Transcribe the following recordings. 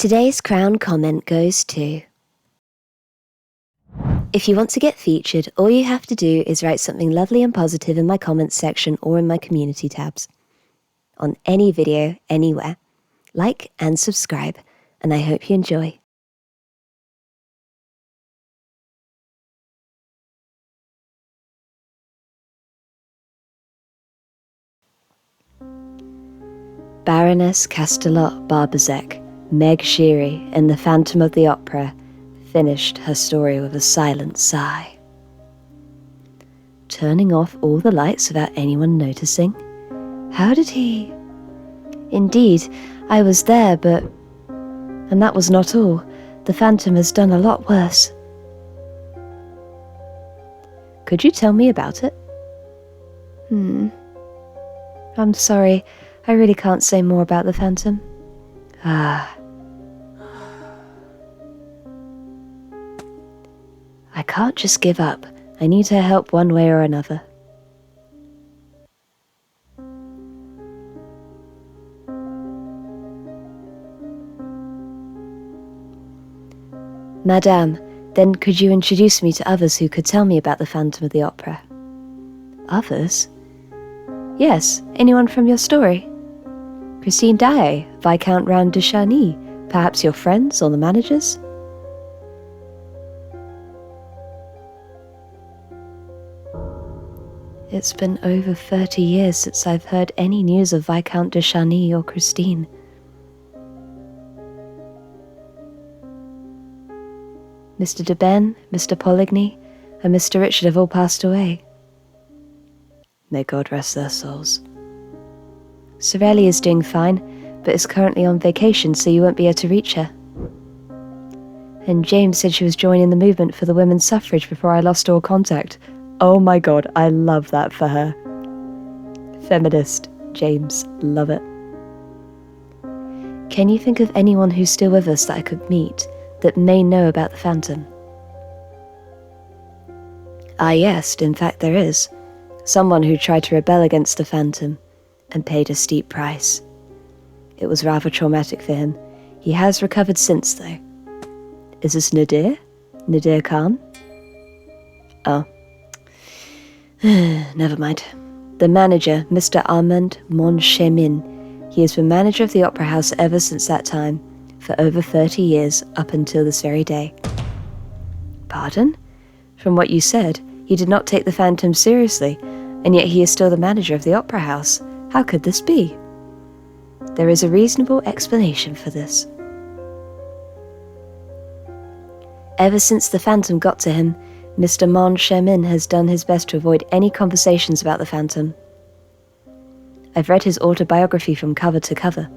Today's Crown comment goes to... If you want to get featured, all you have to do is write something lovely and positive in my comments section or in my community tabs. On any video, anywhere. Like and subscribe, and I hope you enjoy. Baroness Castelot-Barbazek, Meg Sheary in The Phantom of the Opera, finished her story with a silent sigh. Turning off all the lights without anyone noticing? How did he... Indeed, I was there, but... And that was not all. The Phantom has done a lot worse. Could you tell me about it? I'm sorry, I really can't say more about the Phantom. I can't just give up. I need her help one way or another. Madame, then could you introduce me to others who could tell me about the Phantom of the Opera? Others? Yes, anyone from your story? Christine Daaé, Viscount Round de Charny, perhaps your friends or the managers? It's been over 30 years since I've heard any news of Viscount de Charny or Christine. Mr. de Ben, Mr. Poligny, and Mr. Richard have all passed away. May God rest their souls. Sorelli is doing fine, but is currently on vacation, so you won't be able to reach her. And James said she was joining the movement for the women's suffrage before I lost all contact. Oh my God, I love that for her. Feminist, James, love it. Can you think of anyone who's still with us that I could meet, that may know about the Phantom? Ah yes, in fact there is. Someone who tried to rebel against the Phantom, and paid a steep price. It was rather traumatic for him. He has recovered since, though. Is this Nadir? Nadir Khan? Oh. Never mind. The manager, Mr. Armand Montchemin. He has been manager of the Opera House ever since that time, for over 30 years, up until this very day. Pardon? From what you said, he did not take the Phantom seriously, and yet he is still the manager of the Opera House. How could this be? There is a reasonable explanation for this. Ever since the Phantom got to him, Mr. Montchemin has done his best to avoid any conversations about the Phantom. I've read his autobiography from cover to cover,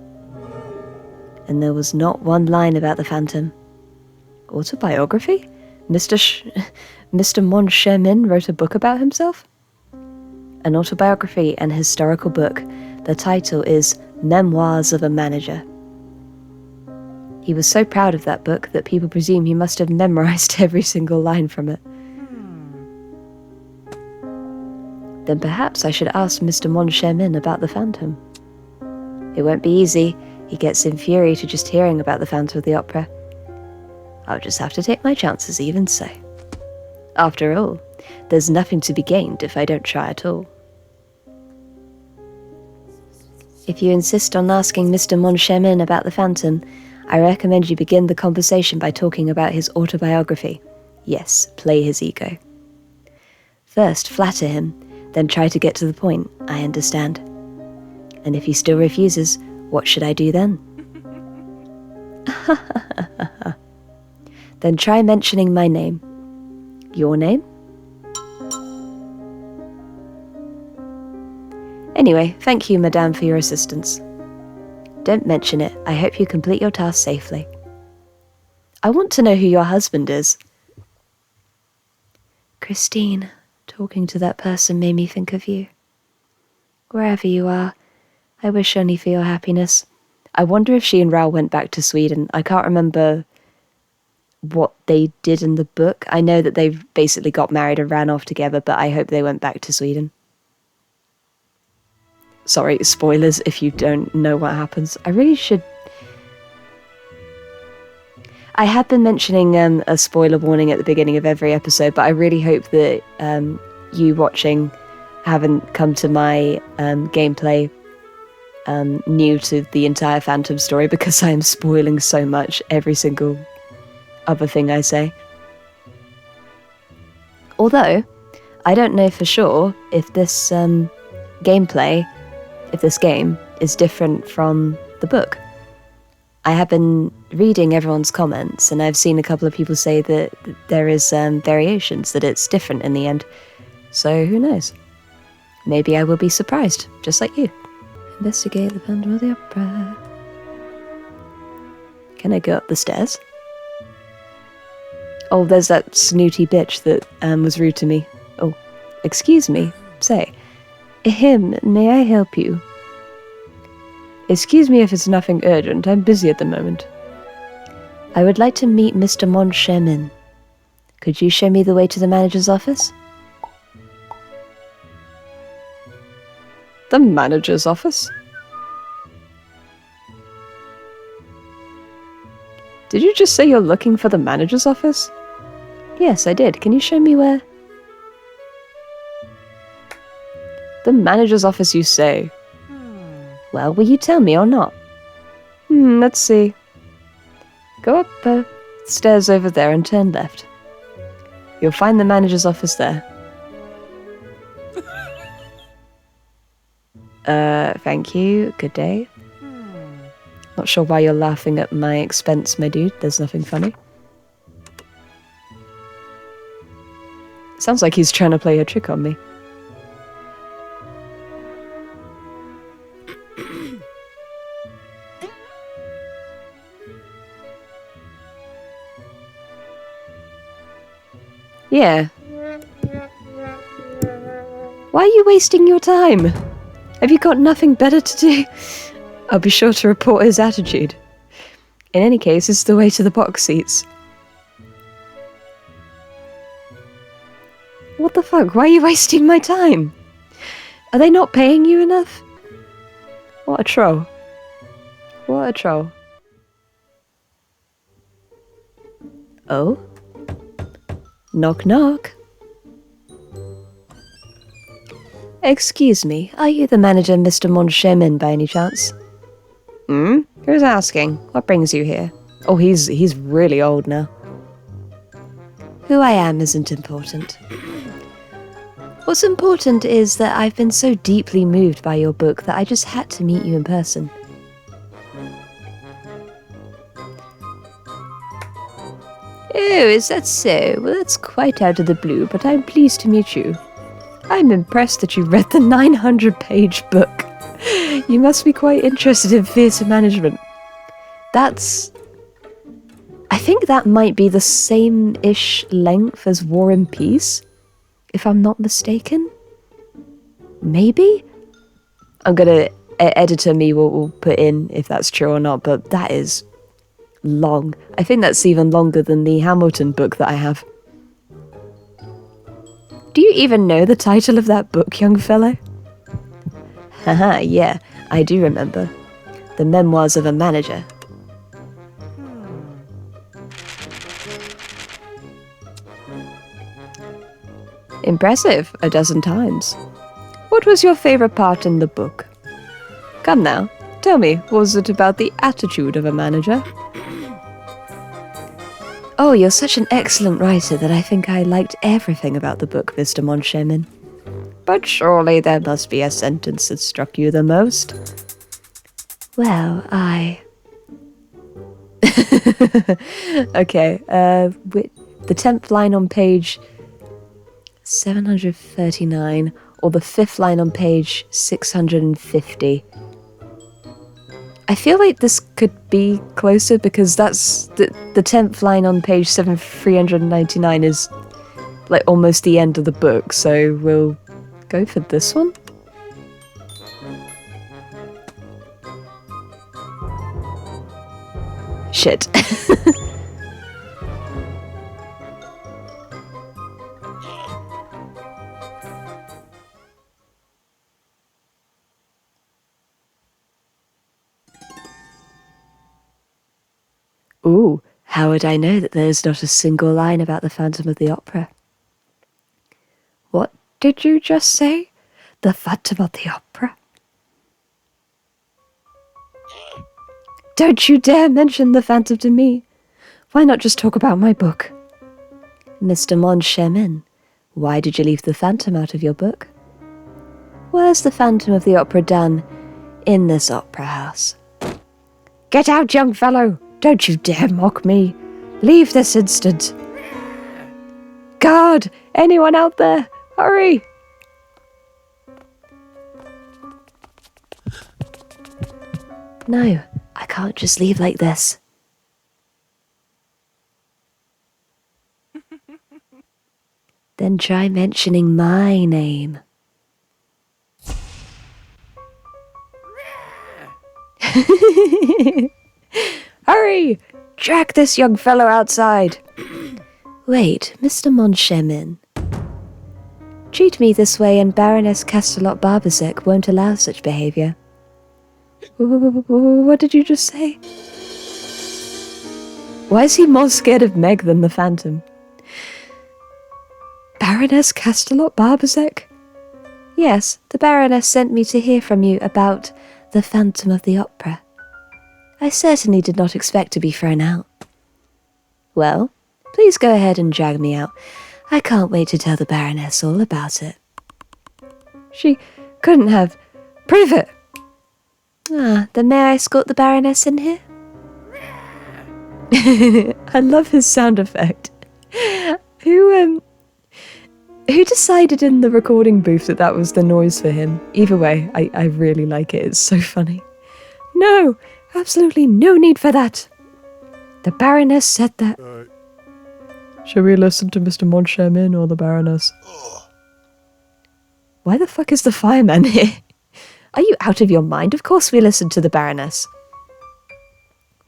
and there was not one line about the Phantom. Autobiography? Mr. Montchemin wrote a book about himself? An autobiography and historical book. The title is Memoirs of a Manager. He was so proud of that book that people presume he must have memorized every single line from it. Then perhaps I should ask Mr. Montchemin about the Phantom. It won't be easy. He gets infuriated just hearing about the Phantom of the Opera. I'll just have to take my chances even so. After all, there's nothing to be gained if I don't try at all. If you insist on asking Mr. Montchemin about the Phantom, I recommend you begin the conversation by talking about his autobiography. Yes, play his ego. First, flatter him, then try to get to the point, I understand. And if he still refuses, what should I do then? Then try mentioning my name. Your name? Anyway, thank you, Madame, for your assistance. Don't mention it. I hope you complete your task safely. I want to know who your husband is. Christine, talking to that person made me think of you. Wherever you are, I wish only for your happiness. I wonder if she and Raoul went back to Sweden. I can't remember what they did in the book. I know that they basically got married and ran off together, but I hope they went back to Sweden. Sorry, spoilers if you don't know what happens. I really should... I have been mentioning a spoiler warning at the beginning of every episode, but I really hope that you watching haven't come to my gameplay new to the entire Phantom story, because I am spoiling so much every single other thing I say. Although, I don't know for sure if this gameplay, if this game is different from the book. I have been reading everyone's comments, and I've seen a couple of people say that there is variations, that it's different in the end. So who knows? Maybe I will be surprised, just like you. Investigate the Phantom of the Opera. Can I go up the stairs? Oh, there's that snooty bitch that was rude to me. Oh, excuse me. Say, may I help you? Excuse me if it's nothing urgent, I'm busy at the moment. I would like to meet Mr. Mon. Could you show me the way to the manager's office? The manager's office? Did you just say you're looking for the manager's office? Yes, I did. Can you show me where? The manager's office, you say? Well, will you tell me or not? Let's see. Go up the stairs over there and turn left. You'll find the manager's office there. Thank you. Good day. Not sure why you're laughing at my expense, my dude. There's nothing funny. Sounds like he's trying to play a trick on me. Yeah. Why are you wasting your time? Have you got nothing better to do? I'll be sure to report his attitude. In any case, it's the way to the box seats. What the fuck? Why are you wasting my time? Are they not paying you enough? What a troll. What a troll. Oh? Knock knock. Excuse me, are you the manager, Mr. Mon by any chance? Who's asking? What brings you here? Oh, he's really old now. Who I am isn't important. What's important is that I've been so deeply moved by your book that I just had to meet you in person. Oh, is that so? Well, that's quite out of the blue, but I'm pleased to meet you. I'm impressed that you read the 900-page book. You must be quite interested in theatre management. I think that might be the same-ish length as War and Peace, if I'm not mistaken. Maybe? I'm gonna... Editor me will put in if that's true or not, but that is long. I think that's even longer than the Hamilton book that I have. Do you even know the title of that book, young fellow? Haha, yeah, I do remember. The Memoirs of a Manager. Impressive, a dozen times. What was your favorite part in the book? Come now, tell me, was it about the attitude of a manager? Oh, you're such an excellent writer that I think I liked everything about the book, Mr. Mon. But surely there must be a sentence that struck you the most. Well, Okay, the 10th line on page 739, or the 5th line on page 650. I feel like this could be closer because that's the 10th line on page 399 is like almost the end of the book, so we'll go for this one. Shit. Ooh, How would I know that there's not a single line about the Phantom of the Opera? What did you just say? The Phantom of the Opera? Don't you dare mention the Phantom to me. Why not just talk about my book? Mr. Moncharmin, why did you leave the Phantom out of your book? Where's the Phantom of the Opera done in this opera house? Get out, young fellow! Don't you dare mock me! Leave this instant! Guard! Anyone out there? Hurry! No, I can't just leave like this. Then try mentioning my name. Hurry! Drag this young fellow outside. Wait, Mr. Moncharmin. Treat me this way and Baroness Castelot-Barbazek won't allow such behaviour. What did you just say? Why is he more scared of Meg than the Phantom? Baroness Castelot-Barbazek? Yes, the Baroness sent me to hear from you about the Phantom of the Opera. I certainly did not expect to be thrown out. Well, please go ahead and drag me out. I can't wait to tell the Baroness all about it. She couldn't have. Prove it! Then may I escort the Baroness in here? I love his sound effect. Who decided in the recording booth that that was the noise for him? Either way, I really like it. It's so funny. No! Absolutely no need for that! The Baroness said that. Shall we listen to Mr. Moncharmin or the Baroness? Why the fuck is the fireman here? Are you out of your mind? Of course we listen to the Baroness.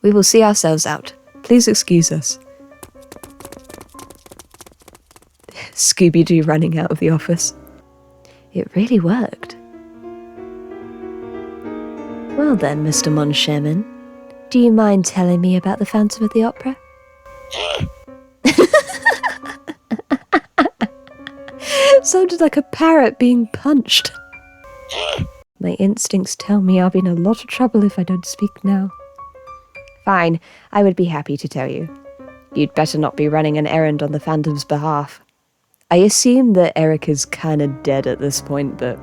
We will see ourselves out. Please excuse us. Scooby-Doo running out of the office. It really worked. Well then, Mr. Moncharmin, do you mind telling me about the Phantom of the Opera? Sounded like a parrot being punched. My instincts tell me I'll be in a lot of trouble if I don't speak now. Fine, I would be happy to tell you. You'd better not be running an errand on the Phantom's behalf. I assume that Eric is kinda dead at this point, but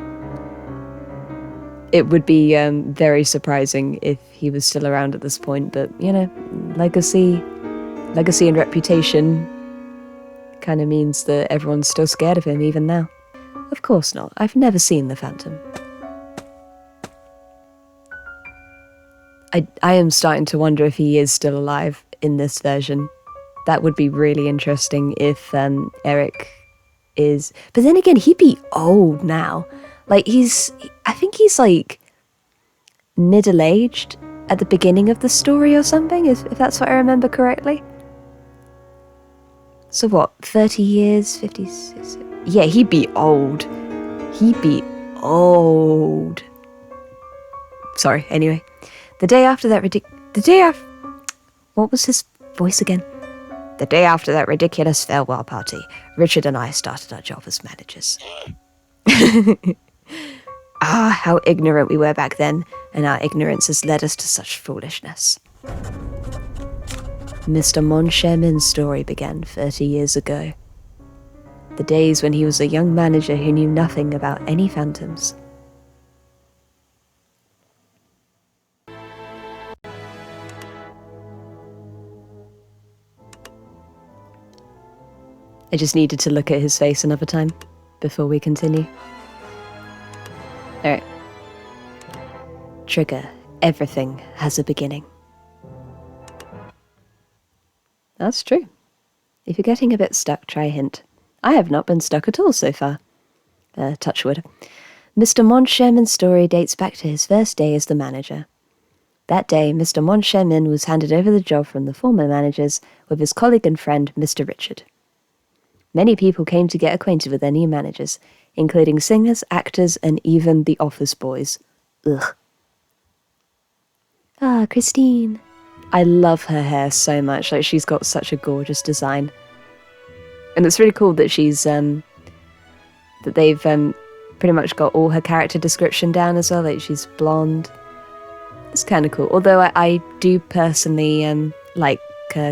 it would be very surprising if he was still around at this point, but, you know, legacy and reputation kind of means that everyone's still scared of him even now. Of course not. I've never seen the Phantom. I am starting to wonder if he is still alive in this version. That would be really interesting if Eric is... But then again, he'd be old now. Like, I think he's, like, middle-aged at the beginning of the story or something, if that's what I remember correctly. So what, 30 years, 56? Yeah, he'd be old. He'd be old. Sorry, anyway. The day after that what was his voice again? The day after that ridiculous farewell party, Richard and I started our job as managers. How ignorant we were back then, and our ignorance has led us to such foolishness. Mr. Moncharmin's story began 30 years ago. The days when he was a young manager who knew nothing about any phantoms. I just needed to look at his face another time before we continue. Alright. Trigger. Everything has a beginning. That's true. If you're getting a bit stuck, try a hint. I have not been stuck at all so far. Touch wood. Mr. Moncharmin's story dates back to his first day as the manager. That day, Mr. Moncharmin was handed over the job from the former managers with his colleague and friend, Mr. Richard. Many people came to get acquainted with their new managers, including singers, actors, and even the office boys. Ugh. Ah, Christine. I love her hair so much. Like, she's got such a gorgeous design. And it's really cool that that they've pretty much got all her character description down as well. Like, she's blonde. It's kind of cool. Although I do personally like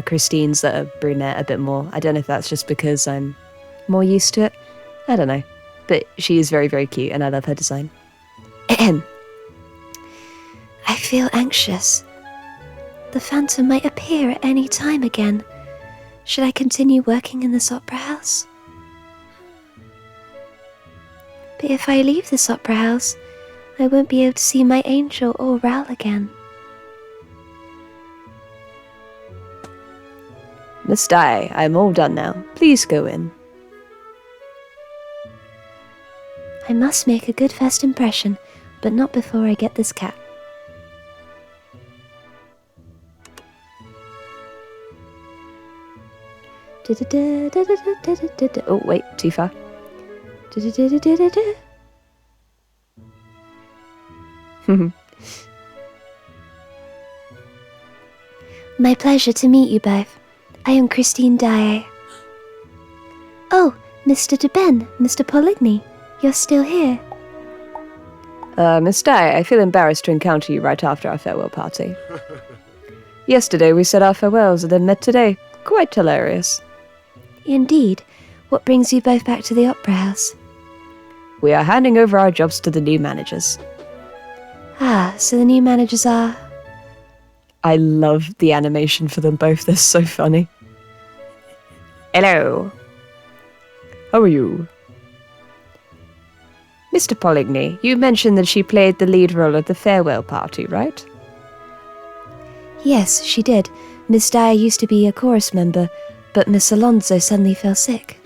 Christine's that are brunette a bit more. I don't know if that's just because I'm more used to it. I don't know. But she is very, very cute, and I love her design. Ahem. I feel anxious. The Phantom might appear at any time again. Should I continue working in this opera house? But if I leave this opera house, I won't be able to see my angel or Ral again. Miss Daaé, I'm all done now. Please go in. I must make a good first impression, but not before I get this cat. Oh, wait, too far. My pleasure to meet you both. I am Christine Daaé. Oh, Mr. de Ben, Mr. Poligny, you're still here. Miss Daaé, I feel embarrassed to encounter you right after our farewell party. Yesterday we said our farewells and then met today. Quite hilarious. Indeed. What brings you both back to the opera house? We are handing over our jobs to the new managers. Ah, so the new managers are... I love the animation for them both. They're so funny. Hello. How are you? Mr. Poligny, you mentioned that she played the lead role at the farewell party, right? Yes, she did. Miss Daaé used to be a chorus member, but Miss Alonso suddenly fell sick.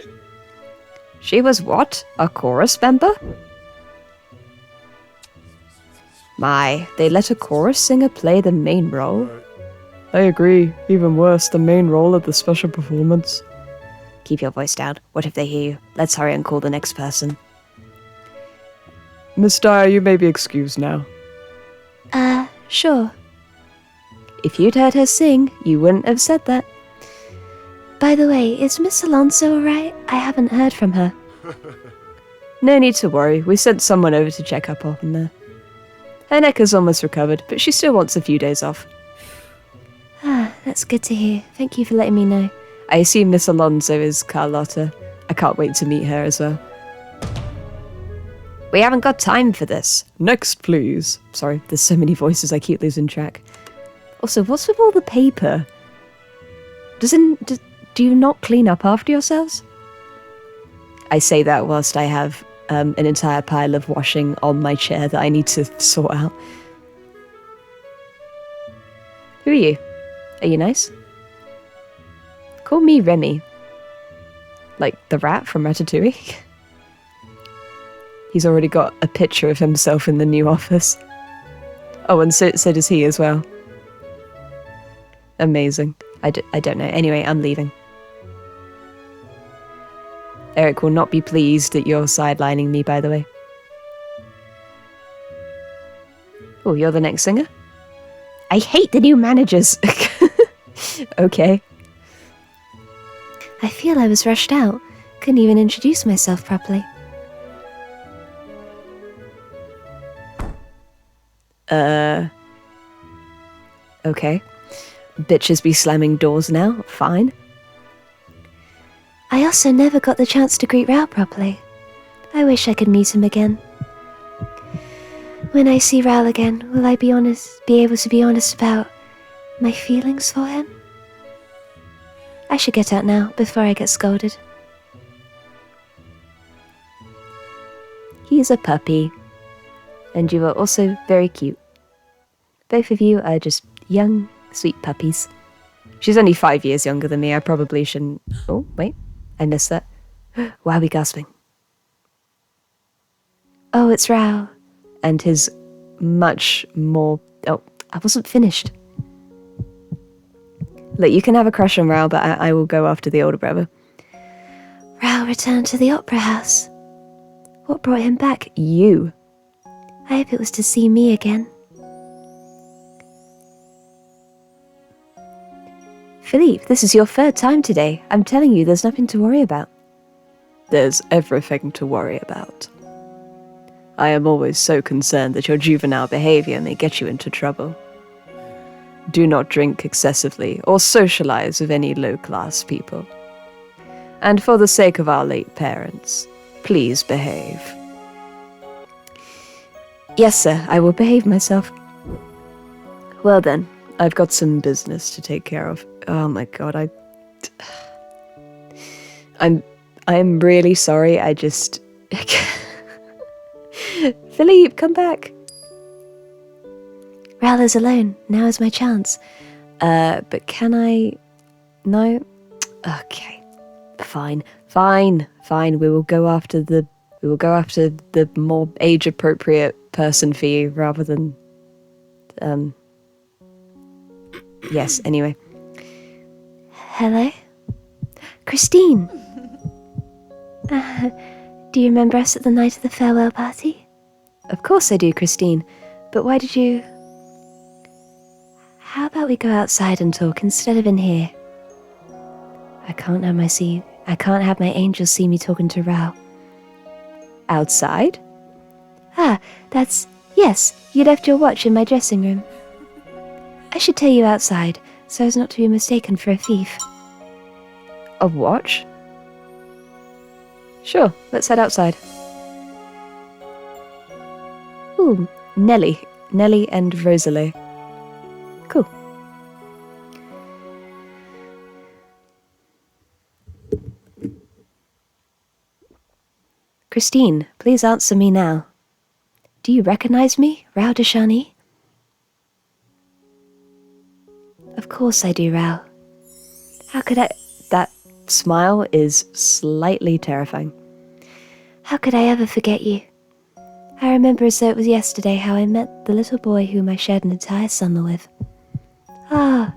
She was what? A chorus member? My, they let a chorus singer play the main role? I agree. Even worse, the main role at the special performance. Keep your voice down. What if they hear you? Let's hurry and call the next person. Miss Daaé, you may be excused now. Sure. If you'd heard her sing, you wouldn't have said that. By the way, is Miss Alonso alright? I haven't heard from her. No need to worry. We sent someone over to check up on her. Her neck is almost recovered, but she still wants a few days off. Ah, that's good to hear. Thank you for letting me know. I assume Miss Alonso is Carlotta. I can't wait to meet her as well. We haven't got time for this. Next, please. Sorry, there's so many voices I keep losing track. Also, what's with all the paper? Do you not clean up after yourselves? I say that whilst I have an entire pile of washing on my chair that I need to sort out. Who are you? Are you nice? Call me Remy. Like the rat from Ratatouille. He's already got a picture of himself in the new office. Oh, and so does he as well. Amazing. I don't know. Anyway, I'm leaving. Eric will not be pleased that you're sidelining me, by the way. Oh, you're the next singer? I hate the new managers. Okay. I feel I was rushed out. Couldn't even introduce myself properly. Okay. Bitches be slamming doors now. Fine. I also never got the chance to greet Ral properly. I wish I could meet him again. When I see Ral again, will I be able to be honest about my feelings for him? I should get out now, before I get scolded. He is a puppy. And you are also very cute. Both of you are just young, sweet puppies. She's only 5 years younger than me. I probably shouldn't... Oh, wait. I missed that. Why are we gasping? Oh, it's Ral. And his much more... Oh, I wasn't finished. Look, you can have a crush on Ral, but I will go after the older brother. Ral returned to the opera house. What brought him back? You. I hope it was to see me again. Philippe, this is your third time today. I'm telling you, there's nothing to worry about. There's everything to worry about. I am always so concerned that your juvenile behavior may get you into trouble. Do not drink excessively or socialize with any low-class people. And for the sake of our late parents, please behave. Yes, sir, I will behave myself. Well then, I've got some business to take care of. Oh my god, I'm really sorry, I just... Philippe, come back! Ral is alone. Now is my chance. But can I... No? Okay. Fine. We will go after the more age-appropriate person for you, rather than... Yes, anyway. Hello? Christine! Do you remember us at the night of the farewell party? Of course I do, Christine. But why did you... How about we go outside and talk instead of in here? I can't have my angels see me talking to Rao. Outside? Yes, you left your watch in my dressing room. I should tell you outside, so as not to be mistaken for a thief. A watch? Sure, let's head outside. Ooh, Nelly and Rosalie. Cool. Christine, please answer me now. Do you recognize me, Rao Dashani? Of course I do, Rao. How could I... That smile is slightly terrifying. How could I ever forget you? I remember as though it was yesterday how I met the little boy whom I shared an entire summer with. I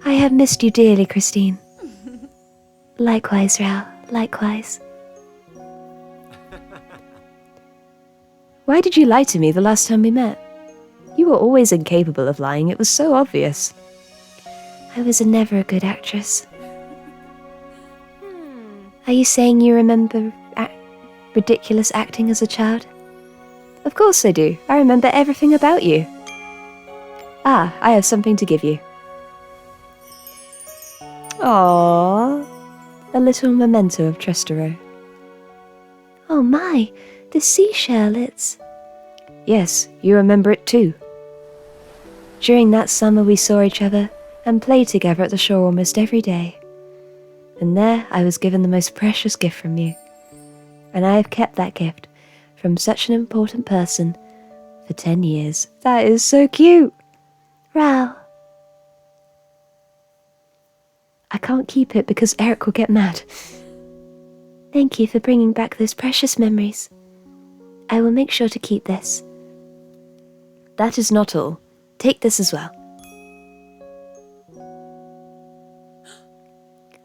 have missed you dearly, Christine. Likewise, Rao, likewise. Why did you lie to me the last time we met? You were always incapable of lying, it was so obvious. I was never a good actress. Are you saying you remember ridiculous acting as a child? Of course I do. I remember everything about you. I have something to give you. Aww. A little memento of Trestero. Oh my, the seashell, it's... Yes, you remember it too. During that summer we saw each other and played together at the shore almost every day. And there I was given the most precious gift from you. And I have kept that gift from such an important person for 10 years. That is so cute! Rao. I can't keep it because Eric will get mad. Thank you for bringing back those precious memories. I will make sure to keep this. That is not all. Take this as well.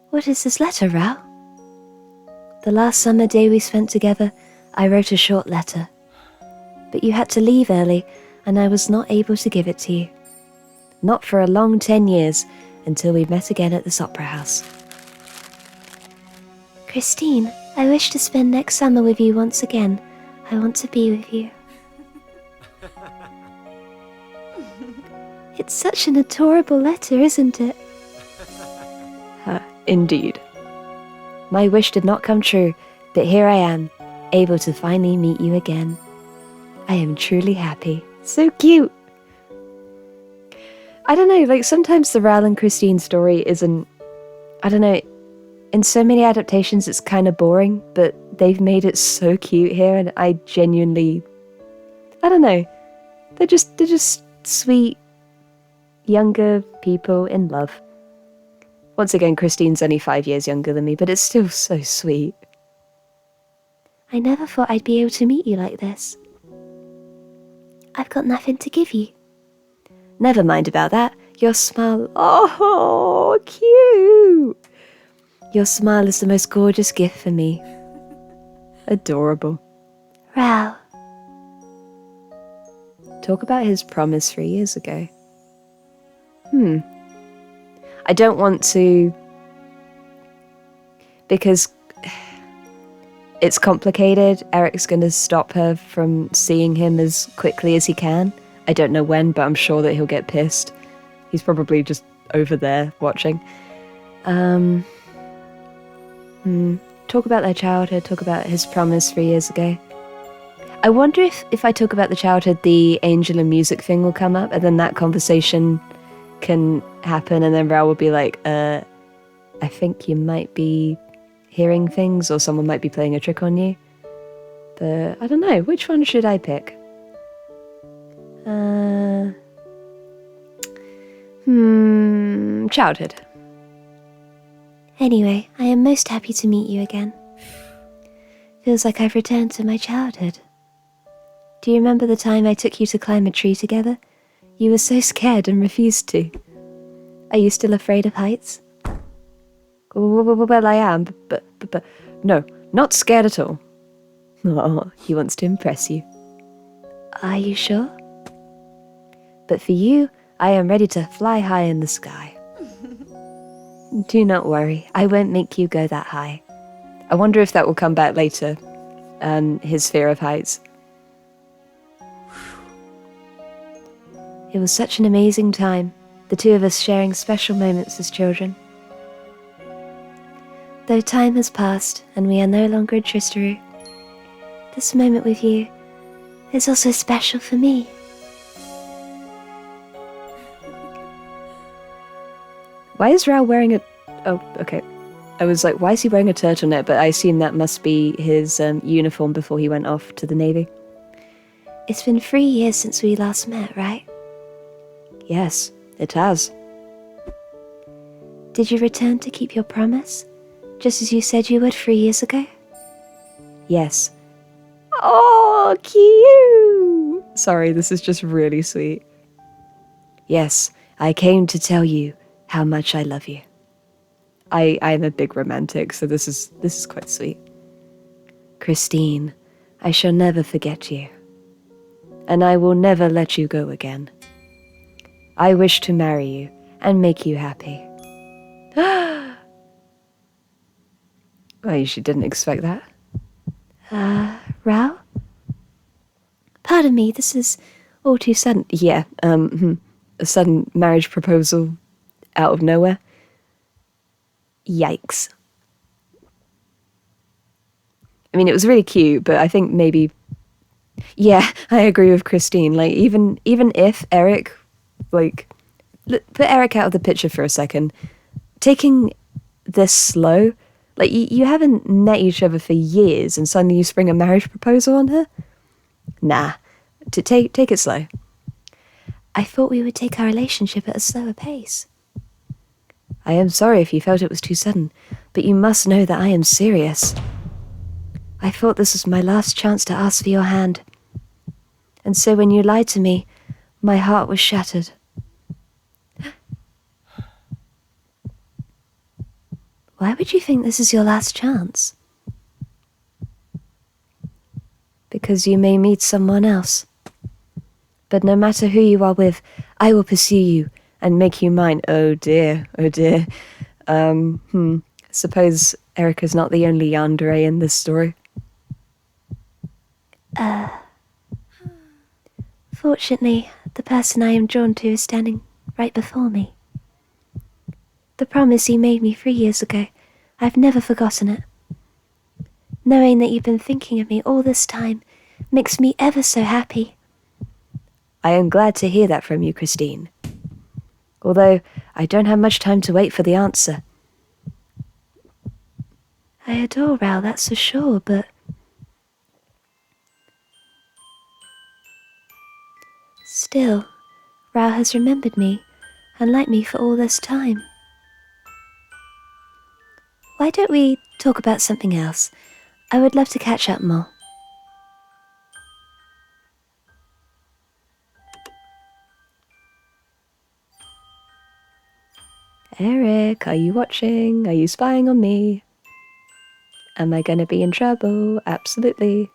What is this letter, Rao? The last summer day we spent together, I wrote a short letter. But you had to leave early, and I was not able to give it to you. Not for a long 10 years, until we met again at this opera house. Christine, I wish to spend next summer with you once again. I want to be with you. It's such an adorable letter, isn't it? Indeed. My wish did not come true, but here I am, able to finally meet you again. I am truly happy. So cute! I don't know, like sometimes the Ral and Christine story isn't... I don't know, in so many adaptations it's kind of boring, but they've made it so cute here and I genuinely... I don't know. They're just sweet, younger people in love. Once again, Christine's only 5 years younger than me, but it's still so sweet. I never thought I'd be able to meet you like this. I've got nothing to give you. Never mind about that. Your smile... Oh, cute! Your smile is the most gorgeous gift for me. Adorable. Rao. Talk about his promise 3 years ago. I don't want to, because it's complicated. Eric's going to stop her from seeing him as quickly as he can. I don't know when, but I'm sure that he'll get pissed. He's probably just over there watching. Talk about their childhood, talk about his promise 3 years ago. I wonder if I talk about the childhood, the angel and music thing will come up, and then that conversation can happen, and then Raoul will be like, I think you might be hearing things, or someone might be playing a trick on you. But I don't know, which one should I pick? Childhood. Anyway, I am most happy to meet you again. Feels like I've returned to my childhood. Do you remember the time I took you to climb a tree together? You were so scared and refused to. Are you still afraid of heights? Well, I am, but no, not scared at all. Oh, he wants to impress you. Are you sure? But for you, I am ready to fly high in the sky. Do not worry, I won't make you go that high. I wonder if that will come back later, his fear of heights. It was such an amazing time, the two of us sharing special moments as children. Though time has passed and we are no longer in Tristeru, this moment with you is also special for me. Why is Raoul wearing a... Oh, okay. I was like, why is he wearing a turtleneck? But I assume that must be his uniform before he went off to the Navy. It's been 3 years since we last met, right? Yes, it has. Did you return to keep your promise? Just as you said you would 3 years ago? Yes. Oh, cute! Sorry, this is just really sweet. Yes, I came to tell you how much I love you. I'm a big romantic, so this is quite sweet. Christine, I shall never forget you. And I will never let you go again. I wish to marry you and make you happy. Well, she didn't expect that. Raoul? Pardon me, this is all too sudden. Yeah, a sudden marriage proposal out of nowhere. Yikes. I mean, it was really cute, but I think maybe... Yeah, I agree with Christine. Like, even if Eric, like... Put Eric out of the picture for a second. Taking this slow... Like, you haven't met each other for years, and suddenly you spring a marriage proposal on her? Nah. Take it slow. I thought we would take our relationship at a slower pace. I am sorry if you felt it was too sudden, but you must know that I am serious. I thought this was my last chance to ask for your hand. And so when you lied to me, my heart was shattered. Why would you think this is your last chance? Because you may meet someone else. But no matter who you are with, I will pursue you and make you mine. Oh dear, oh dear. Suppose Erica's not the only yandere in this story. Fortunately, the person I am drawn to is standing right before me. The promise you made me 3 years ago, I've never forgotten it. Knowing that you've been thinking of me all this time makes me ever so happy. I am glad to hear that from you, Christine. Although, I don't have much time to wait for the answer. I adore Raoul, that's for sure, but... Still, Raoul has remembered me and liked me for all this time. Why don't we talk about something else? I would love to catch up more. Eric, are you watching? Are you spying on me? Am I gonna be in trouble? Absolutely.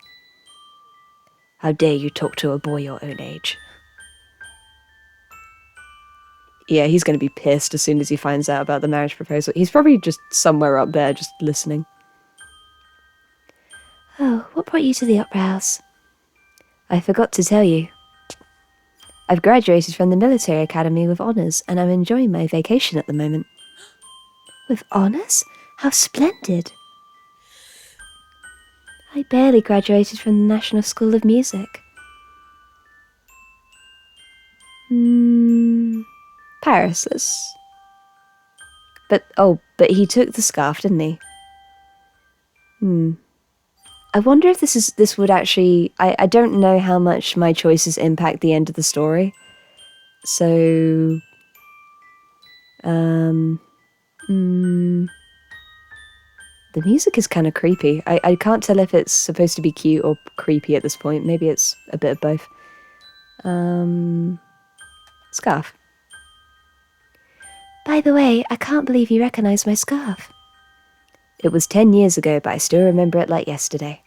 How dare you talk to a boy your own age? Yeah, he's going to be pissed as soon as he finds out about the marriage proposal. He's probably just somewhere up there, just listening. Oh, what brought you to the Opera House? I forgot to tell you. I've graduated from the military academy with honours, and I'm enjoying my vacation at the moment. With honours? How splendid! I barely graduated from the National School of Music. Paris, But he took the scarf, didn't he? I wonder if this would actually... I don't know how much my choices impact the end of the story. So... The music is kind of creepy. I can't tell if it's supposed to be cute or creepy at this point. Maybe it's a bit of both. Scarf. By the way, I can't believe you recognise my scarf. It was 10 years ago, but I still remember it like yesterday.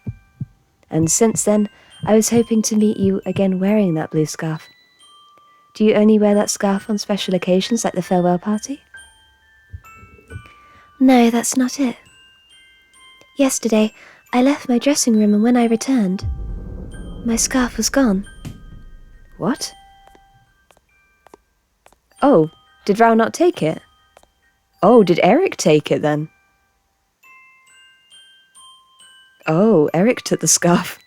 And since then, I was hoping to meet you again wearing that blue scarf. Do you only wear that scarf on special occasions like the farewell party? No, that's not it. Yesterday, I left my dressing room, and when I returned, my scarf was gone. What? Oh, did Rao not take it? Oh, did Eric take it then? Oh, Eric took the scarf.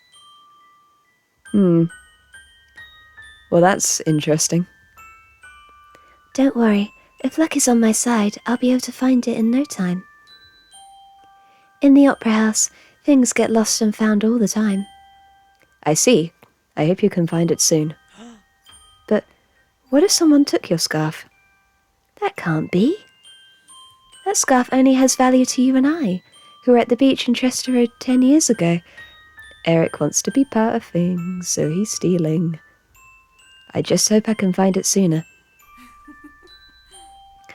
Well, that's interesting. Don't worry, if luck is on my side, I'll be able to find it in no time. In the Opera House, things get lost and found all the time. I see. I hope you can find it soon. But what if someone took your scarf? That can't be. That scarf only has value to you and I, who were at the beach in Chester Road 10 years ago. Eric wants to be part of things, so he's stealing. I just hope I can find it sooner.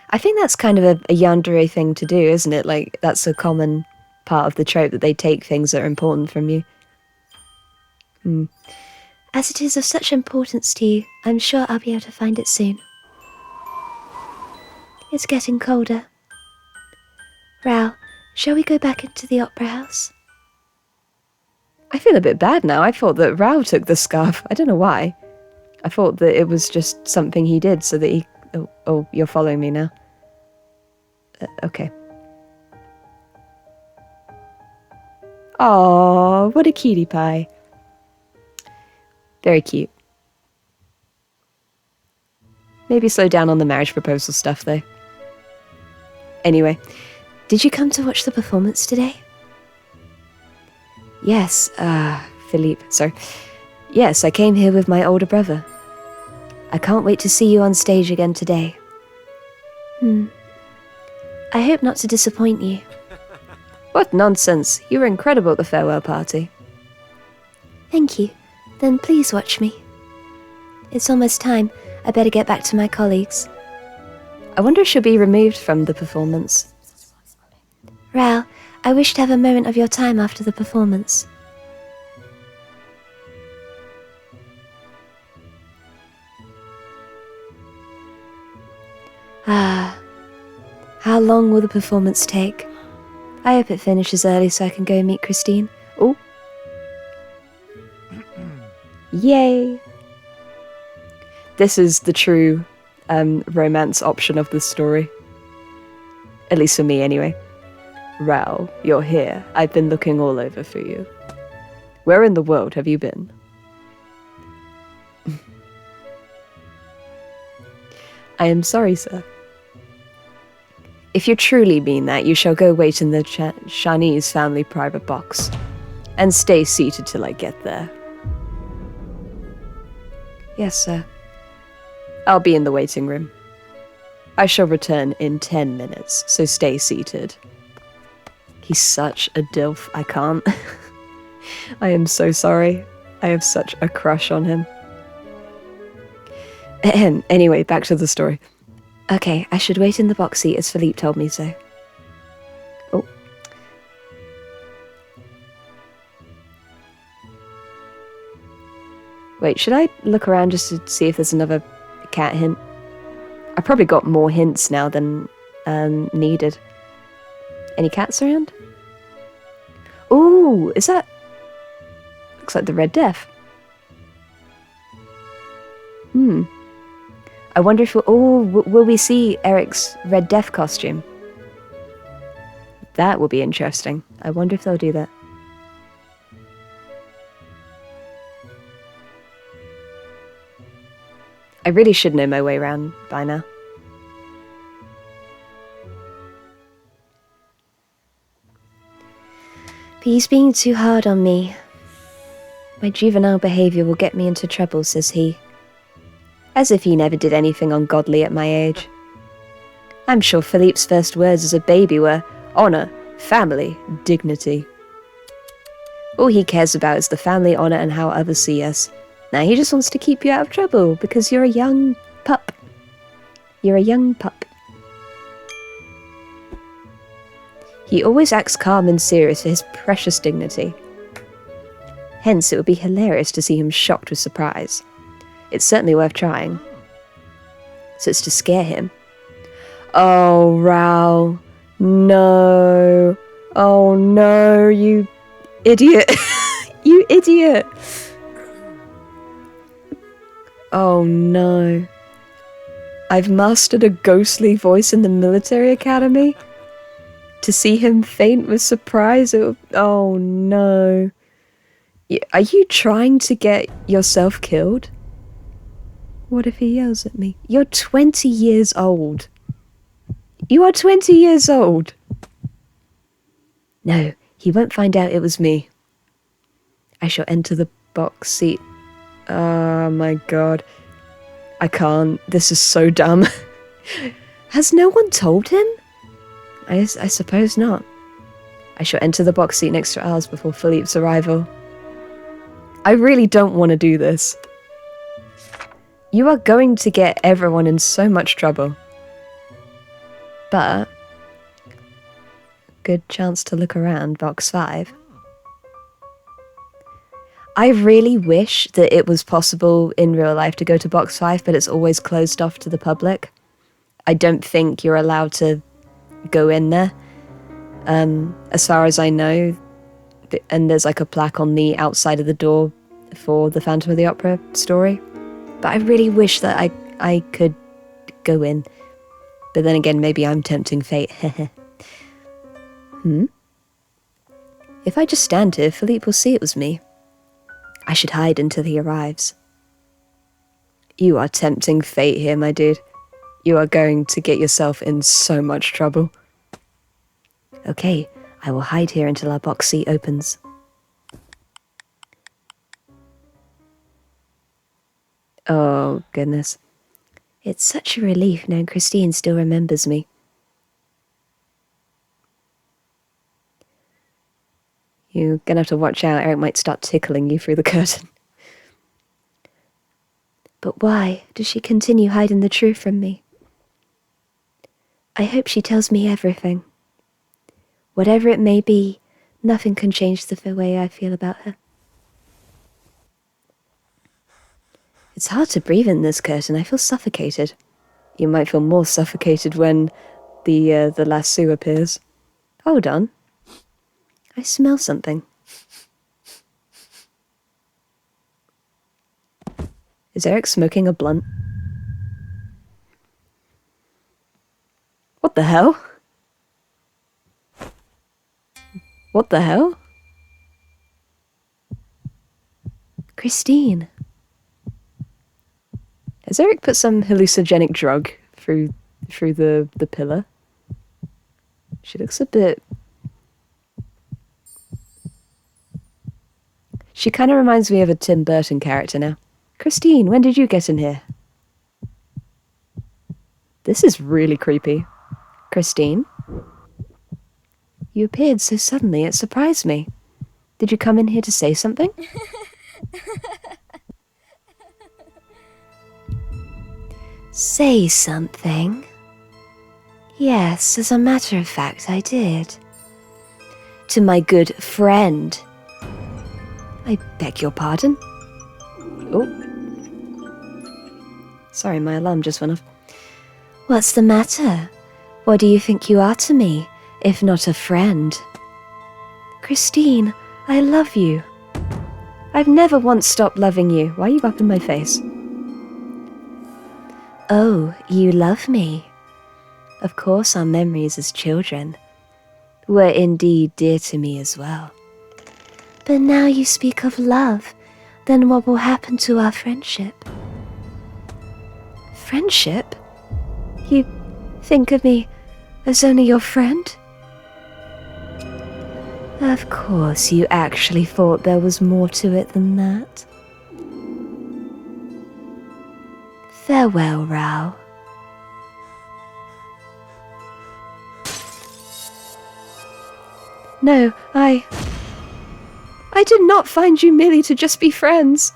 I think that's kind of a yandere thing to do, isn't it? Like, that's a common part of the trope, that they take things that are important from you. As it is of such importance to you, I'm sure I'll be able to find it soon. It's getting colder. Rao, shall we go back into the Opera House? I feel a bit bad now. I thought that Rao took the scarf. I don't know why. I thought that it was just something he did so that he... Oh, you're following me now. Okay. Oh, what a cutie pie. Very cute. Maybe slow down on the marriage proposal stuff, though. Anyway, did you come to watch the performance today? Yes, Philippe, sorry. Yes, I came here with my older brother. I can't wait to see you on stage again today. I hope not to disappoint you. What nonsense. You were incredible at the farewell party. Thank you. Then please watch me. It's almost time. I better get back to my colleagues. I wonder if she'll be removed from the performance. Rao, I wish to have a moment of your time after the performance. How long will the performance take? I hope it finishes early so I can go meet Christine. Oh. Yay! This is the true romance option of this story. At least for me, anyway. Rao, you're here. I've been looking all over for you. Where in the world have you been? I am sorry, sir. If you truly mean that, you shall go wait in the Chinese family private box, and stay seated till I get there. Yes, sir. I'll be in the waiting room. I shall return in 10 minutes, so stay seated. He's such a dilf, I can't. I am so sorry. I have such a crush on him. Anyway, back to the story. Okay, I should wait in the box seat as Philippe told me so. Oh. Wait, should I look around just to see if there's another cat hint? I probably got more hints now than needed. Any cats around? Ooh, is that... Looks like the Red Death. I wonder if will we see Eric's Red Death costume? That will be interesting. I wonder if they'll do that. I really should know my way around by now. But he's being too hard on me. My juvenile behaviour will get me into trouble, says he. As if he never did anything ungodly at my age. I'm sure Philippe's first words as a baby were honour, family, dignity. All he cares about is the family honour and how others see us. Now he just wants to keep you out of trouble because you're a young pup. You're a young pup. He always acts calm and serious for his precious dignity. Hence, it would be hilarious to see him shocked with surprise. It's certainly worth trying. So it's to scare him. Oh, Raoul. No. Oh, no, you idiot. You idiot. Oh, no. I've mastered a ghostly voice in the military academy. To see him faint with surprise, oh, no. Are you trying to get yourself killed? What if he yells at me? You're 20 years old. You are 20 years old. No, he won't find out it was me. I shall enter the box seat. Oh my god. I can't. This is so dumb. Has no one told him? I suppose not. I shall enter the box seat next to ours before Philippe's arrival. I really don't want to do this. You are going to get everyone in so much trouble. But good chance to look around box 5. I really wish that it was possible in real life to go to box 5, but it's always closed off to the public. I don't think you're allowed to go in there, as far as I know. And there's like a plaque on the outside of the door for the Phantom of the Opera story. But I really wish that I could go in. But then again, maybe I'm tempting fate. If I just stand here, Philippe will see it was me. I should hide until he arrives. You are tempting fate here, my dude. You are going to get yourself in so much trouble. Okay, I will hide here until our box seat opens. Oh, goodness. It's such a relief knowing Christine still remembers me. You're gonna have to watch out. Eric might start tickling you through the curtain. But why does she continue hiding the truth from me? I hope she tells me everything. Whatever it may be, nothing can change the way I feel about her. It's hard to breathe in this curtain. I feel suffocated. You might feel more suffocated when the lasso appears. Hold on. I smell something. Is Eric smoking a blunt? What the hell? What the hell? Christine. Has Eric put some hallucinogenic drug through the pillar? She looks a bit... She kind of reminds me of a Tim Burton character now. Christine, when did you get in here? This is really creepy. Christine? You appeared so suddenly, it surprised me. Did you come in here to say something? Say something? Yes, as a matter of fact, I did. To my good friend. I beg your pardon? Oh. Sorry, my alarm just went off. What's the matter? What do you think you are to me, if not a friend? Christine, I love you. I've never once stopped loving you. Why are you up in my face? Oh, you love me. Of course our memories as children were indeed dear to me as well. But now you speak of love, then what will happen to our friendship? Friendship? You think of me as only your friend? Of course, you actually thought there was more to it than that. Farewell, Rao. No, I did not find you merely to just be friends.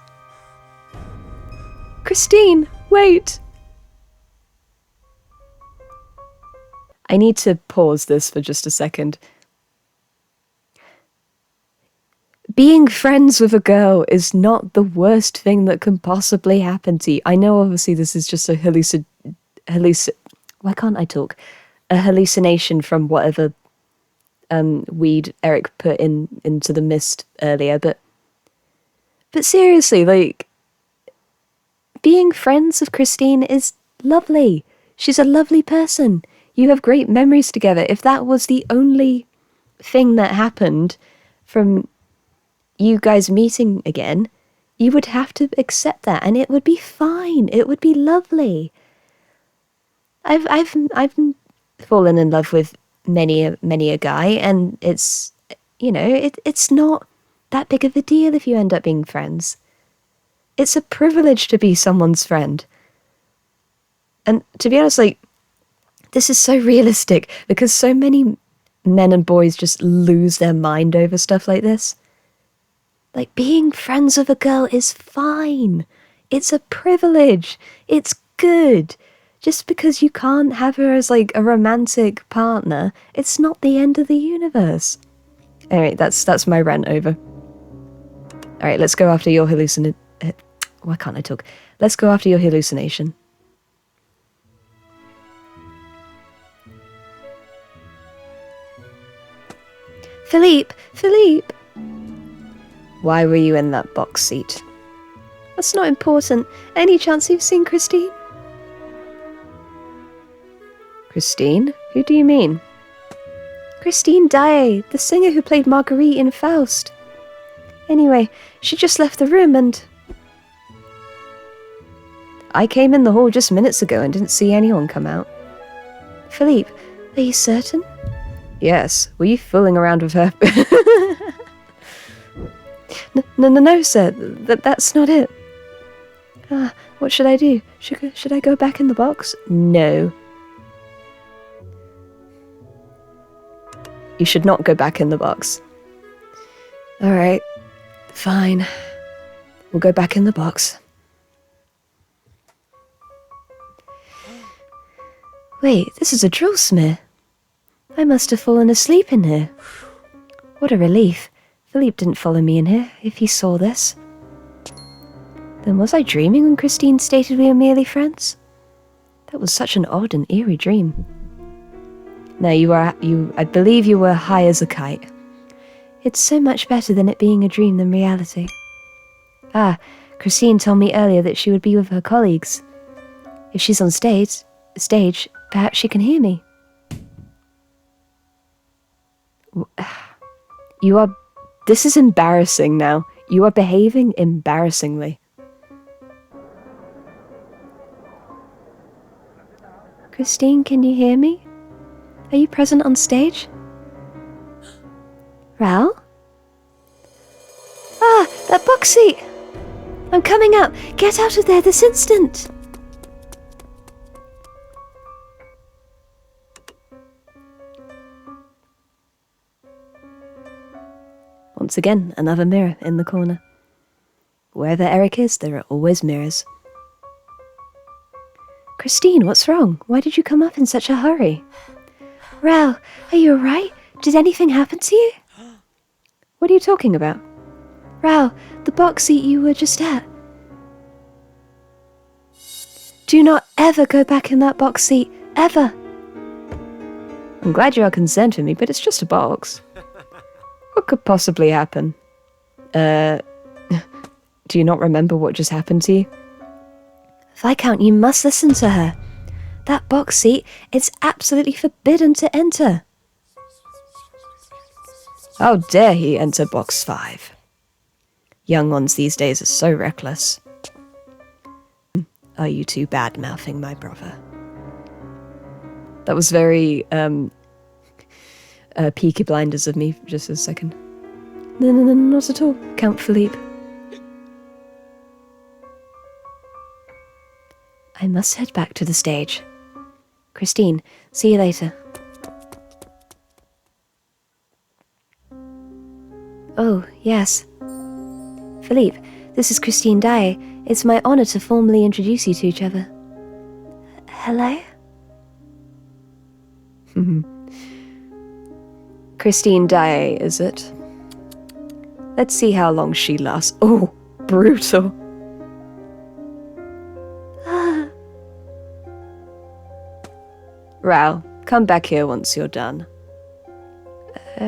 Christine, wait. I need to pause this for just a second. Being friends with a girl is not the worst thing that can possibly happen to you. I know obviously this is just a why can't I talk? A hallucination from whatever weed Eric put into the mist earlier, but seriously, like, being friends with Christine is lovely. She's a lovely person. You have great memories together. If that was the only thing that happened from you guys meeting again, you would have to accept that, and it would be fine. It would be lovely. I've fallen in love with many a guy, and it's, you know, it's not that big of a deal if you end up being friends. It's a privilege to be someone's friend. And to be honest, like, this is so realistic because so many men and boys just lose their mind over stuff like this. Like, being friends with a girl is fine. It's a privilege. It's good. Just because you can't have her as, like, a romantic partner, it's not the end of the universe. Alright, that's my rant over. Alright, let's go after your why can't I talk? Let's go after your hallucination. Philippe! Why were you in that box seat? That's not important. Any chance you've seen Christine? Christine? Who do you mean? Christine Daaé, the singer who played Marguerite in Faust. Anyway, she just left the room and... I came in the hall just minutes ago and didn't see anyone come out. Philippe, are you certain? Yes. Were you fooling around with her? No, sir. That's not it. What should I do? Should I go back in the box? No. You should not go back in the box. Alright. Fine. We'll go back in the box. Wait, this is a drill smear. I must have fallen asleep in here. What a relief. Philippe didn't follow me in here, if he saw this. Then was I dreaming when Christine stated we were merely friends? That was such an odd and eerie dream. No, I believe you were high as a kite. It's so much better than it being a dream than reality. Christine told me earlier that she would be with her colleagues. If she's on stage, perhaps she can hear me. This is embarrassing now. You are behaving embarrassingly. Christine, can you hear me? Are you present on stage? Raoul? That box seat! I'm coming up! Get out of there this instant! Once again, another mirror in the corner. Wherever Eric is, there are always mirrors. Christine, what's wrong? Why did you come up in such a hurry? Raoul, are you alright? Did anything happen to you? What are you talking about? Raoul, the box seat you were just at. Do not ever go back in that box seat. ever. I'm glad you are concerned for me, but it's just a box. What could possibly happen? Do you not remember what just happened to you? Viscount, you must listen to her. That box seat, it's absolutely forbidden to enter. How dare he enter box 5? Young ones these days are so reckless. Are you two bad-mouthing my brother? That was very, Peaky Blinders of me for just a second. No, not at all, Count Philippe. I must head back to the stage. Christine, see you later. Oh, yes. Philippe, this is Christine Daaé. It's my honor to formally introduce you to each other. Hello? Christine Daaé, is it? Let's see how long she lasts. Oh, brutal. Raoul, come back here once you're done.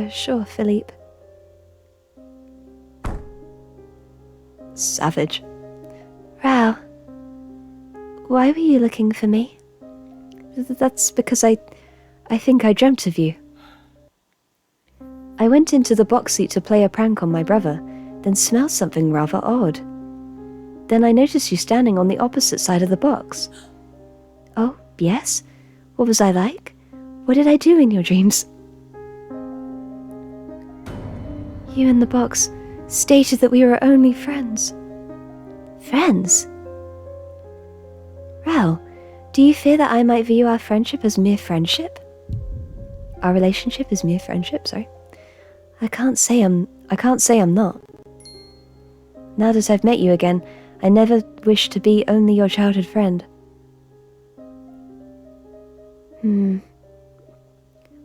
Sure, Philippe. Savage. Raoul, why were you looking for me? That's because I think I dreamt of you. I went into the box seat to play a prank on my brother, then smelled something rather odd. Then I noticed you standing on the opposite side of the box. Oh, yes? What was I like? What did I do in your dreams? You and the box stated that we were only friends. Friends? Raoul, do you fear that I might view our friendship as mere friendship? Our relationship is mere friendship, sorry. I can't say I'm not. Now that I've met you again, I never wish to be only your childhood friend.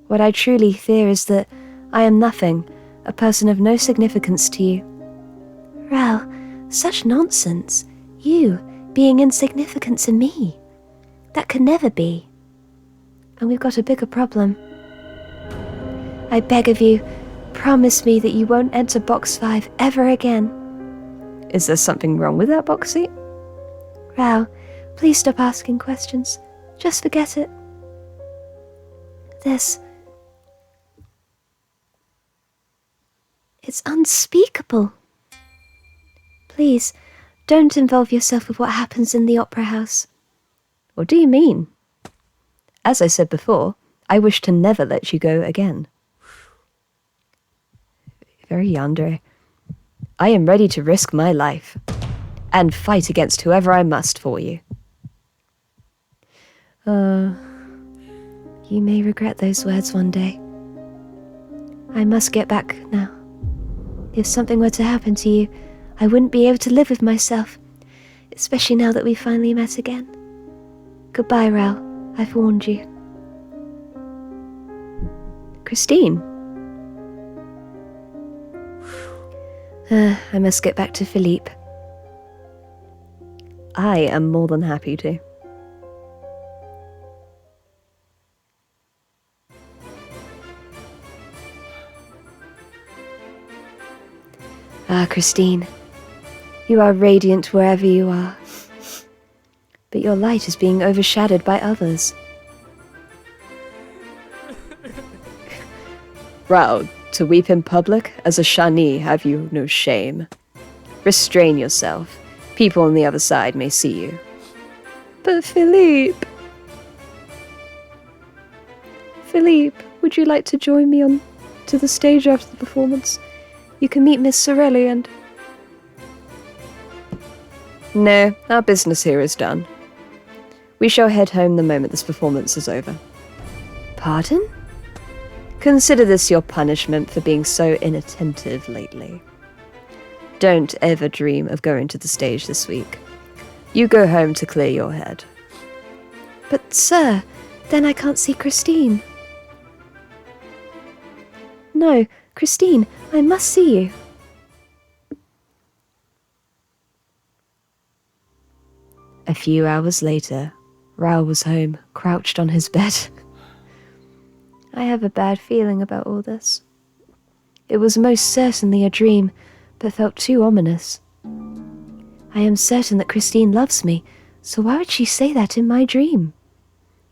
What I truly fear is that I am nothing, a person of no significance to you. Raoul, such nonsense. You being insignificant to me. That could never be. And we've got a bigger problem. I beg of you, promise me that you won't enter box 5 ever again. Is there something wrong with that box seat? Raoul, please stop asking questions. Just forget it. It's unspeakable. Please, don't involve yourself with what happens in the opera house. What do you mean? As I said before, I wish to never let you go again. Very yandere. I am ready to risk my life and fight against whoever I must for you. You may regret those words one day. I must get back now. If something were to happen to you, I wouldn't be able to live with myself, especially now that we finally met again. Goodbye, Raoul. I've warned you. Christine. I must get back to Philippe. I am more than happy to. Ah, Christine, you are radiant wherever you are, but your light is being overshadowed by others. Raoul, to weep in public, as a Shani have you no shame. Restrain yourself. People on the other side may see you. But Philippe... Philippe, would you like to join me on to the stage after the performance? You can meet Miss Sorelli and... No, our business here is done. We shall head home the moment this performance is over. Pardon? Consider this your punishment for being so inattentive lately. Don't ever dream of going to the stage this week. You go home to clear your head. But sir, then I can't see Christine. No, Christine, I must see you. A few hours later, Raoul was home, crouched on his bed. I have a bad feeling about all this. It was most certainly a dream, but felt too ominous. I am certain that Christine loves me, so why would she say that in my dream?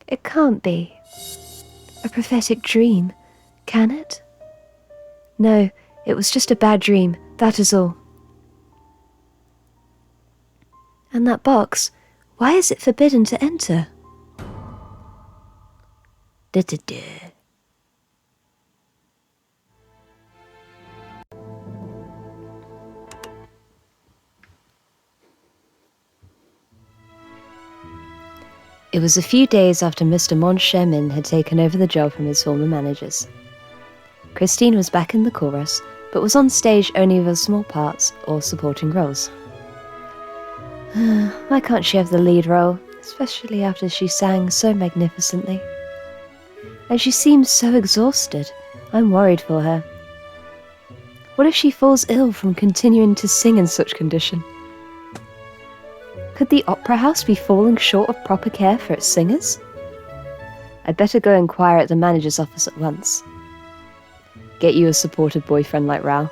It can't be. A prophetic dream, can it? No, it was just a bad dream, that is all. And that box, why is it forbidden to enter? Da-da-da. It was a few days after Mr. Moncharmin had taken over the job from his former managers. Christine was back in the chorus, but was on stage only with small parts or supporting roles. Why can't she have the lead role, especially after she sang so magnificently? And she seems so exhausted. I'm worried for her. What if she falls ill from continuing to sing in such condition? Could the opera house be falling short of proper care for its singers? I'd better go inquire at the manager's office at once. Get you a supportive boyfriend like Raoul.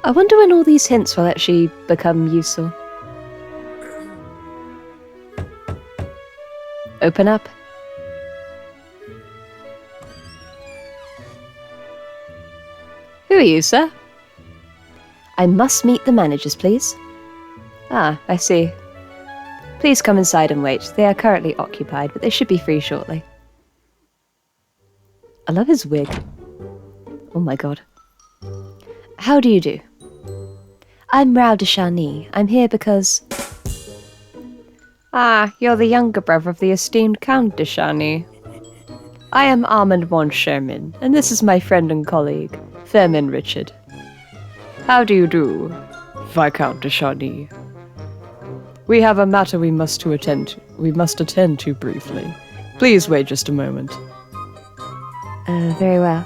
I wonder when all these hints will actually become useful. Open up. Who are you, sir? I must meet the managers, please. Ah, I see. Please come inside and wait. They are currently occupied, but they should be free shortly. I love his wig. Oh my god. How do you do? I'm Raoul de Charny. I'm here because... Ah, you're the younger brother of the esteemed Count de Charny. I am Armand Moncharmin, and this is my friend and colleague, Firmin Richard. How do you do, Viscount de Charny? We have a matter we must attend to briefly. Please wait just a moment. Very well.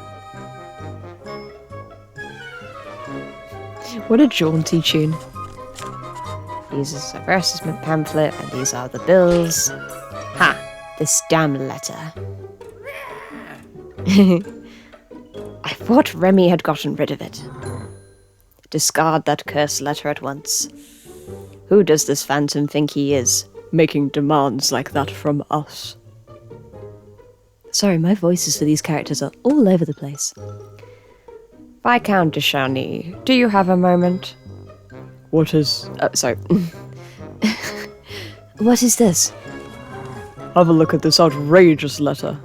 What a jaunty tune. This is a advertisement pamphlet, and these are the bills. Ha! This damn letter. I thought Remy had gotten rid of it. Discard that cursed letter at once. Who does this phantom think he is, making demands like that from us? Sorry, my voices for these characters are all over the place. Viscount de Charny, do you have a moment? What is... sorry. What is this? Have a look at this outrageous letter.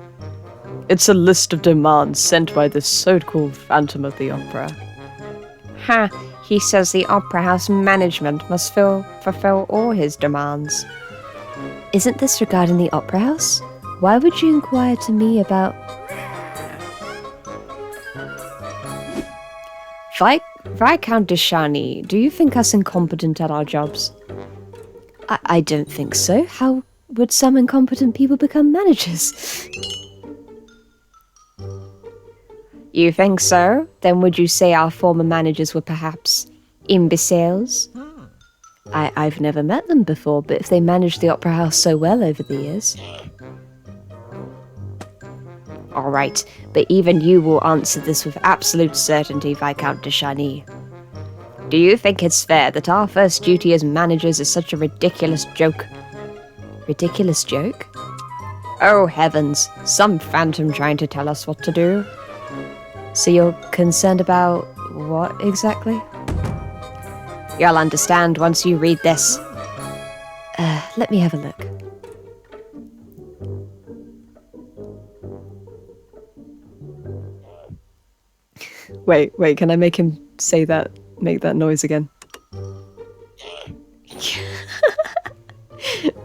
It's a list of demands sent by this so-called Phantom of the Opera. Ha! He says the Opera House management must fulfill all his demands. Isn't this regarding the Opera House? Why would you inquire to me about... Viscount de Charny, do you think us incompetent at our jobs? I don't think so. How would some incompetent people become managers? You think so? Then would you say our former managers were perhaps imbeciles? I've never met them before, but if they managed the Opera House so well over the years... All right, but even you will answer this with absolute certainty, Viscount de Charny. Do you think it's fair that our first duty as managers is such a ridiculous joke? Ridiculous joke? Oh heavens, some phantom trying to tell us what to do. So you're concerned about what exactly? You'll understand once you read this. Let me have a look. Wait, can I make him say that, make that noise again?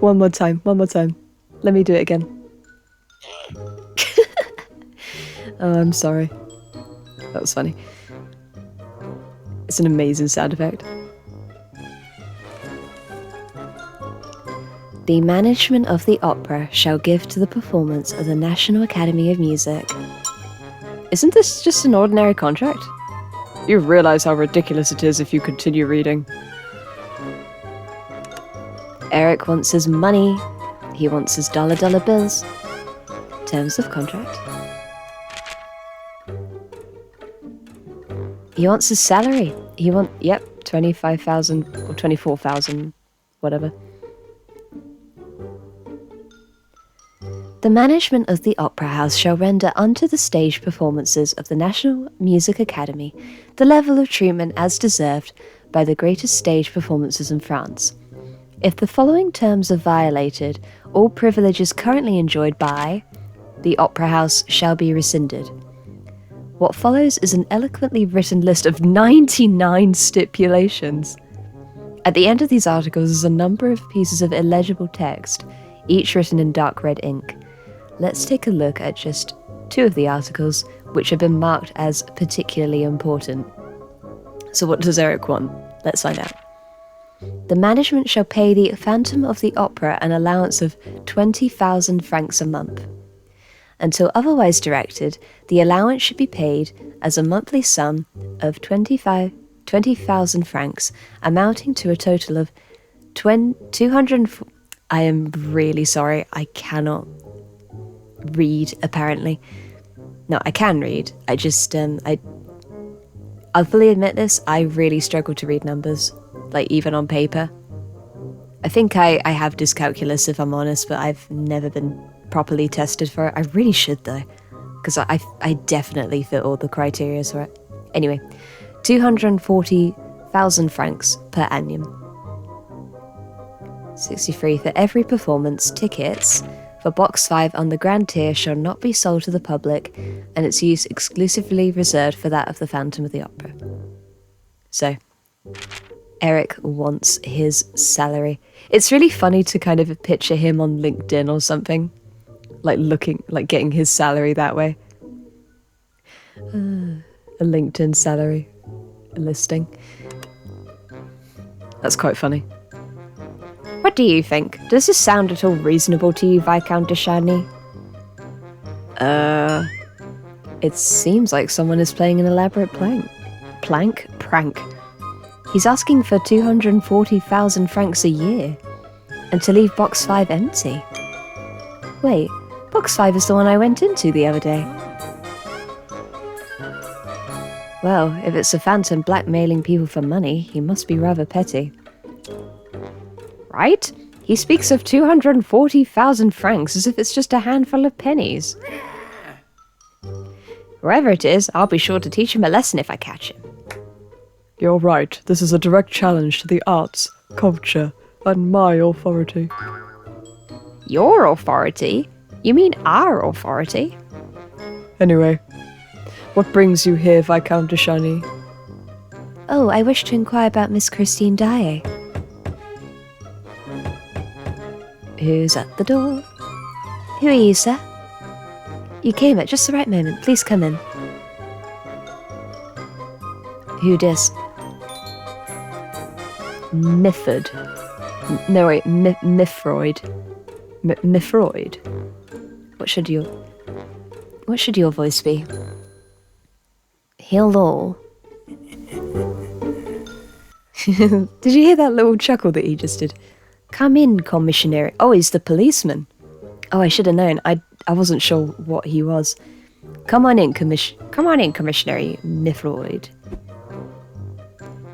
One more time. Let me do it again. Oh, I'm sorry. That was funny. It's an amazing sound effect. The management of the opera shall give to the performance of the National Academy of Music. Isn't this just an ordinary contract? You realize how ridiculous it is if you continue reading. Eric wants his money. He wants his dollar bills. Terms of contract. He wants his salary. 25,000 or 24,000, whatever. The management of the Opera House shall render unto the stage performances of the National Music Academy the level of treatment as deserved by the greatest stage performances in France. If the following terms are violated, all privileges currently enjoyed by the Opera House shall be rescinded. What follows is an eloquently written list of 99 stipulations. At the end of these articles is a number of pieces of illegible text, each written in dark red ink. Let's take a look at just 2 of the articles, which have been marked as particularly important. So what does Eric want? Let's find out. The management shall pay the Phantom of the Opera an allowance of 20,000 francs a month. Until otherwise directed, the allowance should be paid as a monthly sum of 20,000 francs, amounting to a total of 200. I am really sorry, I cannot read, apparently. No, I can read. I just, I'll fully admit this, I really struggle to read numbers, like even on paper. I think I have dyscalculia if I'm honest, but I've never been properly tested for it. I really should though, because I definitely fit all the criteria for it. Anyway, 240,000 francs per annum. 63 for every performance. Tickets for Box 5 on the Grand Tier shall not be sold to the public, and its use exclusively reserved for that of the Phantom of the Opera. So, Eric wants his salary. It's really funny to kind of picture him on LinkedIn or something, like getting his salary that way. A LinkedIn salary listing. That's quite funny. What do you think? Does this sound at all reasonable to you, Viscount de Charny? It seems like someone is playing an elaborate prank. He's asking for 240,000 francs a year, and to leave Box 5 empty. Wait, Box 5 is the one I went into the other day. Well, if it's a Phantom blackmailing people for money, he must be rather petty. Right? He speaks of 240,000 francs as if it's just a handful of pennies. Whoever it is, I'll be sure to teach him a lesson if I catch him. You're right. This is a direct challenge to the arts, culture, and my authority. Your authority? You mean our authority? Anyway, what brings you here, Viscount de Charny? Oh, I wish to inquire about Miss Christine Daaé. Who's at the door? Who are you, sir? You came at just the right moment. Please come in. Who dis? Mifford. No, wait, Mifroid. Mifroid. What should your voice be? Hello. Did you hear that little chuckle that he just did? Come in, commissionary. Oh, he's the policeman. Oh, I should have known. I wasn't sure what he was. Come on in, commissionary Mifroid.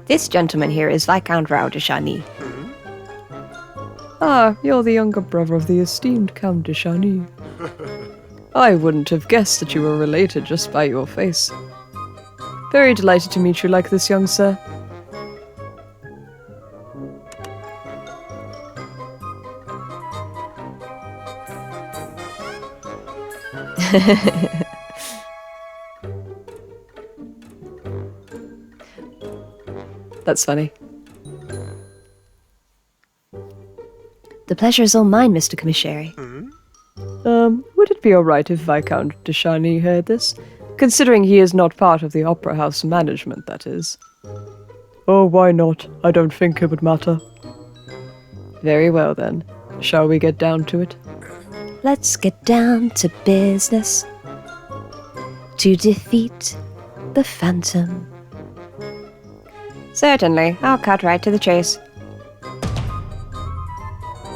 This gentleman here is Viscount Raoul de Charny. Ah, you're the younger brother of the esteemed Count de Charny. I wouldn't have guessed that you were related just by your face. Very delighted to meet you like this, young sir. That's funny. The pleasure is all mine, Mr. Commissary. Would it be alright if Viscount de Charny heard this? Considering he is not part of the Opera House management, that is. Oh, why not? I don't think it would matter. Very well then. Shall we get down to it? Let's get down to business. To defeat the Phantom. Certainly. I'll cut right to the chase.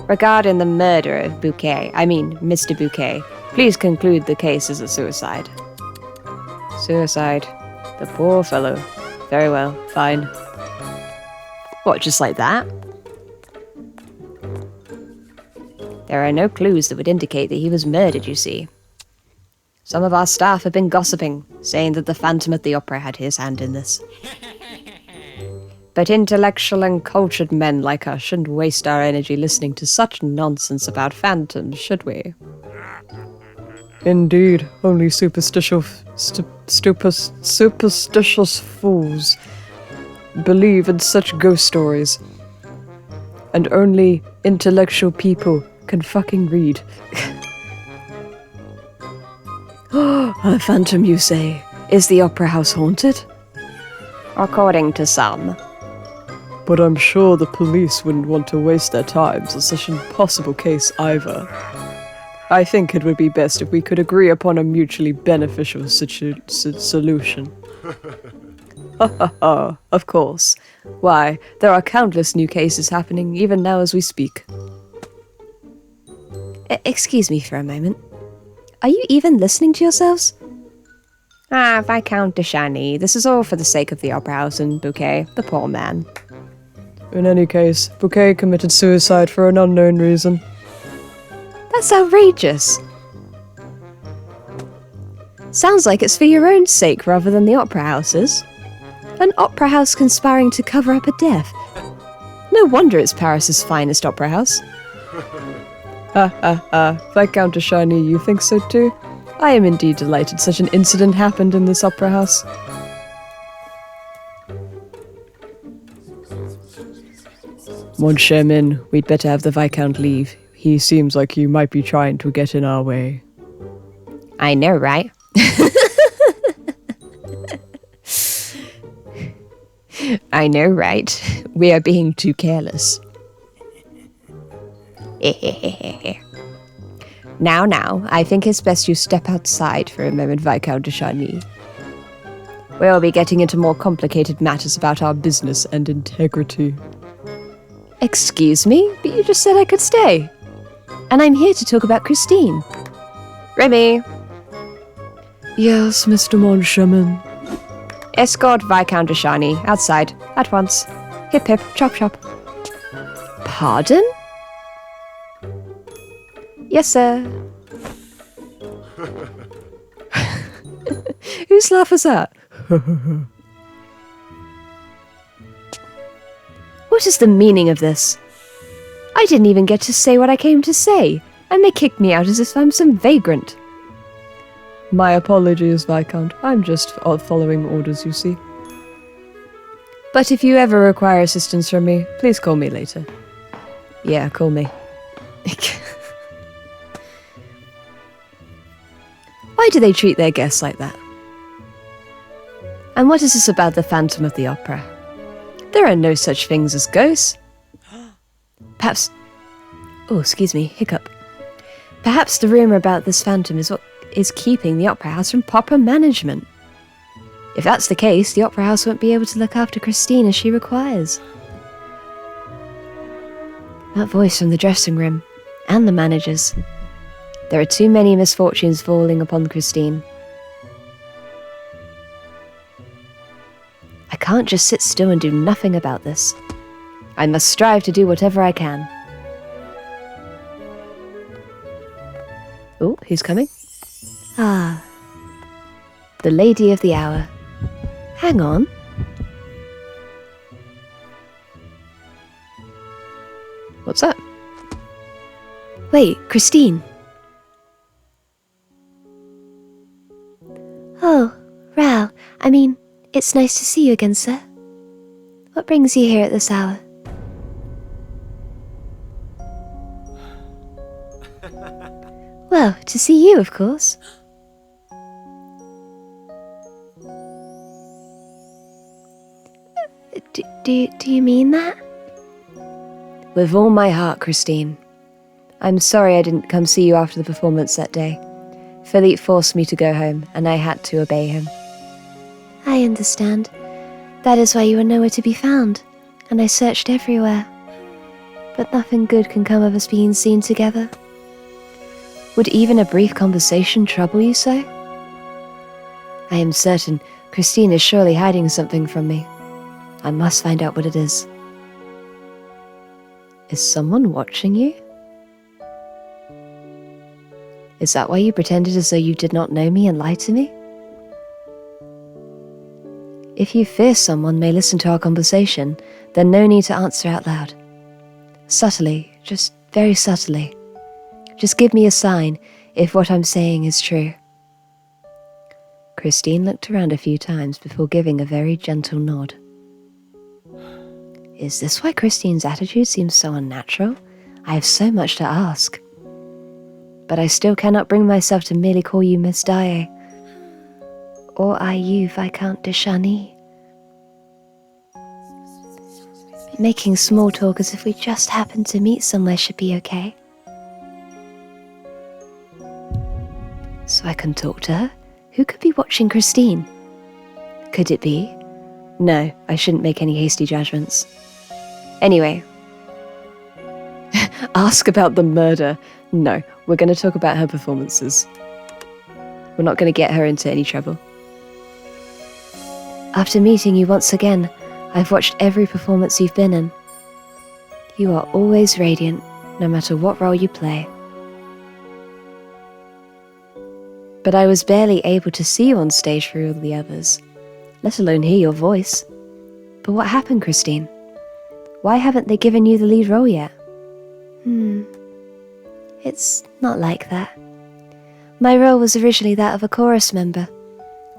Regarding the murder of Mr. Bouquet, please conclude the case as a suicide. Suicide. The poor fellow. Very well. Fine. What, just like that? There are no clues that would indicate that he was murdered, you see. Some of our staff have been gossiping, saying that the Phantom at the Opera had his hand in this. But intellectual and cultured men like us shouldn't waste our energy listening to such nonsense about phantoms, should we? Indeed, only superstitious fools believe in such ghost stories. And only intellectual people can fucking read. A phantom, you say? Is the Opera House haunted? According to some. But I'm sure the police wouldn't want to waste their time on such an impossible case either. I think it would be best if we could agree upon a mutually beneficial solution. Ha ha ha, of course. Why, there are countless new cases happening even now as we speak. Excuse me for a moment. Are you even listening to yourselves? Viscount de Charny, this is all for the sake of the Opera House and Bouquet, the poor man. In any case, Bouquet committed suicide for an unknown reason. That's outrageous. Sounds like it's for your own sake rather than the Opera House's. An opera house conspiring to cover up a death. No wonder it's Paris's finest opera house. Ha ha ha, Viscount de Charny, you think so too? I am indeed delighted such an incident happened in this opera house. Mon cher Min, we'd better have the Viscount leave. He seems like he might be trying to get in our way. I know, right? I know, right? We are being too careless. Now, I think it's best you step outside for a moment, Viscount de Charny. We'll be getting into more complicated matters about our business and integrity. Excuse me? But you just said I could stay. And I'm here to talk about Christine. Remy! Yes, Mr. Moncharmin. Escort Viscount de Charny outside at once. Hip hip, chop chop. Pardon? Yes, sir. Whose laugh was that? What is the meaning of this? I didn't even get to say what I came to say, and they kicked me out as if I'm some vagrant. My apologies, Viscount. I'm just following orders, you see. But if you ever require assistance from me, please call me later. Yeah, call me. Why do they treat their guests like that? And what is this about the Phantom of the Opera? There are no such things as ghosts. Perhaps... Oh, excuse me, hiccup. Perhaps the rumour about this phantom is what is keeping the Opera House from proper management. If that's the case, the Opera House won't be able to look after Christine as she requires. That voice from the dressing room, and the managers. There are too many misfortunes falling upon Christine. I can't just sit still and do nothing about this. I must strive to do whatever I can. Oh, who's coming? Ah, the lady of the hour. Hang on. What's that? Wait, Christine. Oh, Ral, it's nice to see you again, sir. What brings you here at this hour? Well, to see you, of course. Do you mean that? With all my heart, Christine. I'm sorry I didn't come see you after the performance that day. Philippe forced me to go home, and I had to obey him. I understand. That is why you were nowhere to be found, and I searched everywhere. But nothing good can come of us being seen together. Would even a brief conversation trouble you so? I am certain Christine is surely hiding something from me. I must find out what it is. Is someone watching you? Is that why you pretended as though you did not know me and lied to me? If you fear someone may listen to our conversation, then no need to answer out loud. Subtly, just very subtly. Just give me a sign if what I'm saying is true. Christine looked around a few times before giving a very gentle nod. Is this why Christine's attitude seems so unnatural? I have so much to ask. But I still cannot bring myself to merely call you Miss Daaé. Or are you Viscount de Charny? Making small talk as if we just happened to meet somewhere should be okay. So I can talk to her? Who could be watching Christine? Could it be? No, I shouldn't make any hasty judgments. Anyway. Ask about the murder. No, we're going to talk about her performances. We're not going to get her into any trouble. After meeting you once again, I've watched every performance you've been in. You are always radiant, no matter what role you play. But I was barely able to see you on stage for all the others, let alone hear your voice. But what happened, Christine? Why haven't they given you the lead role yet? It's not like that. My role was originally that of a chorus member.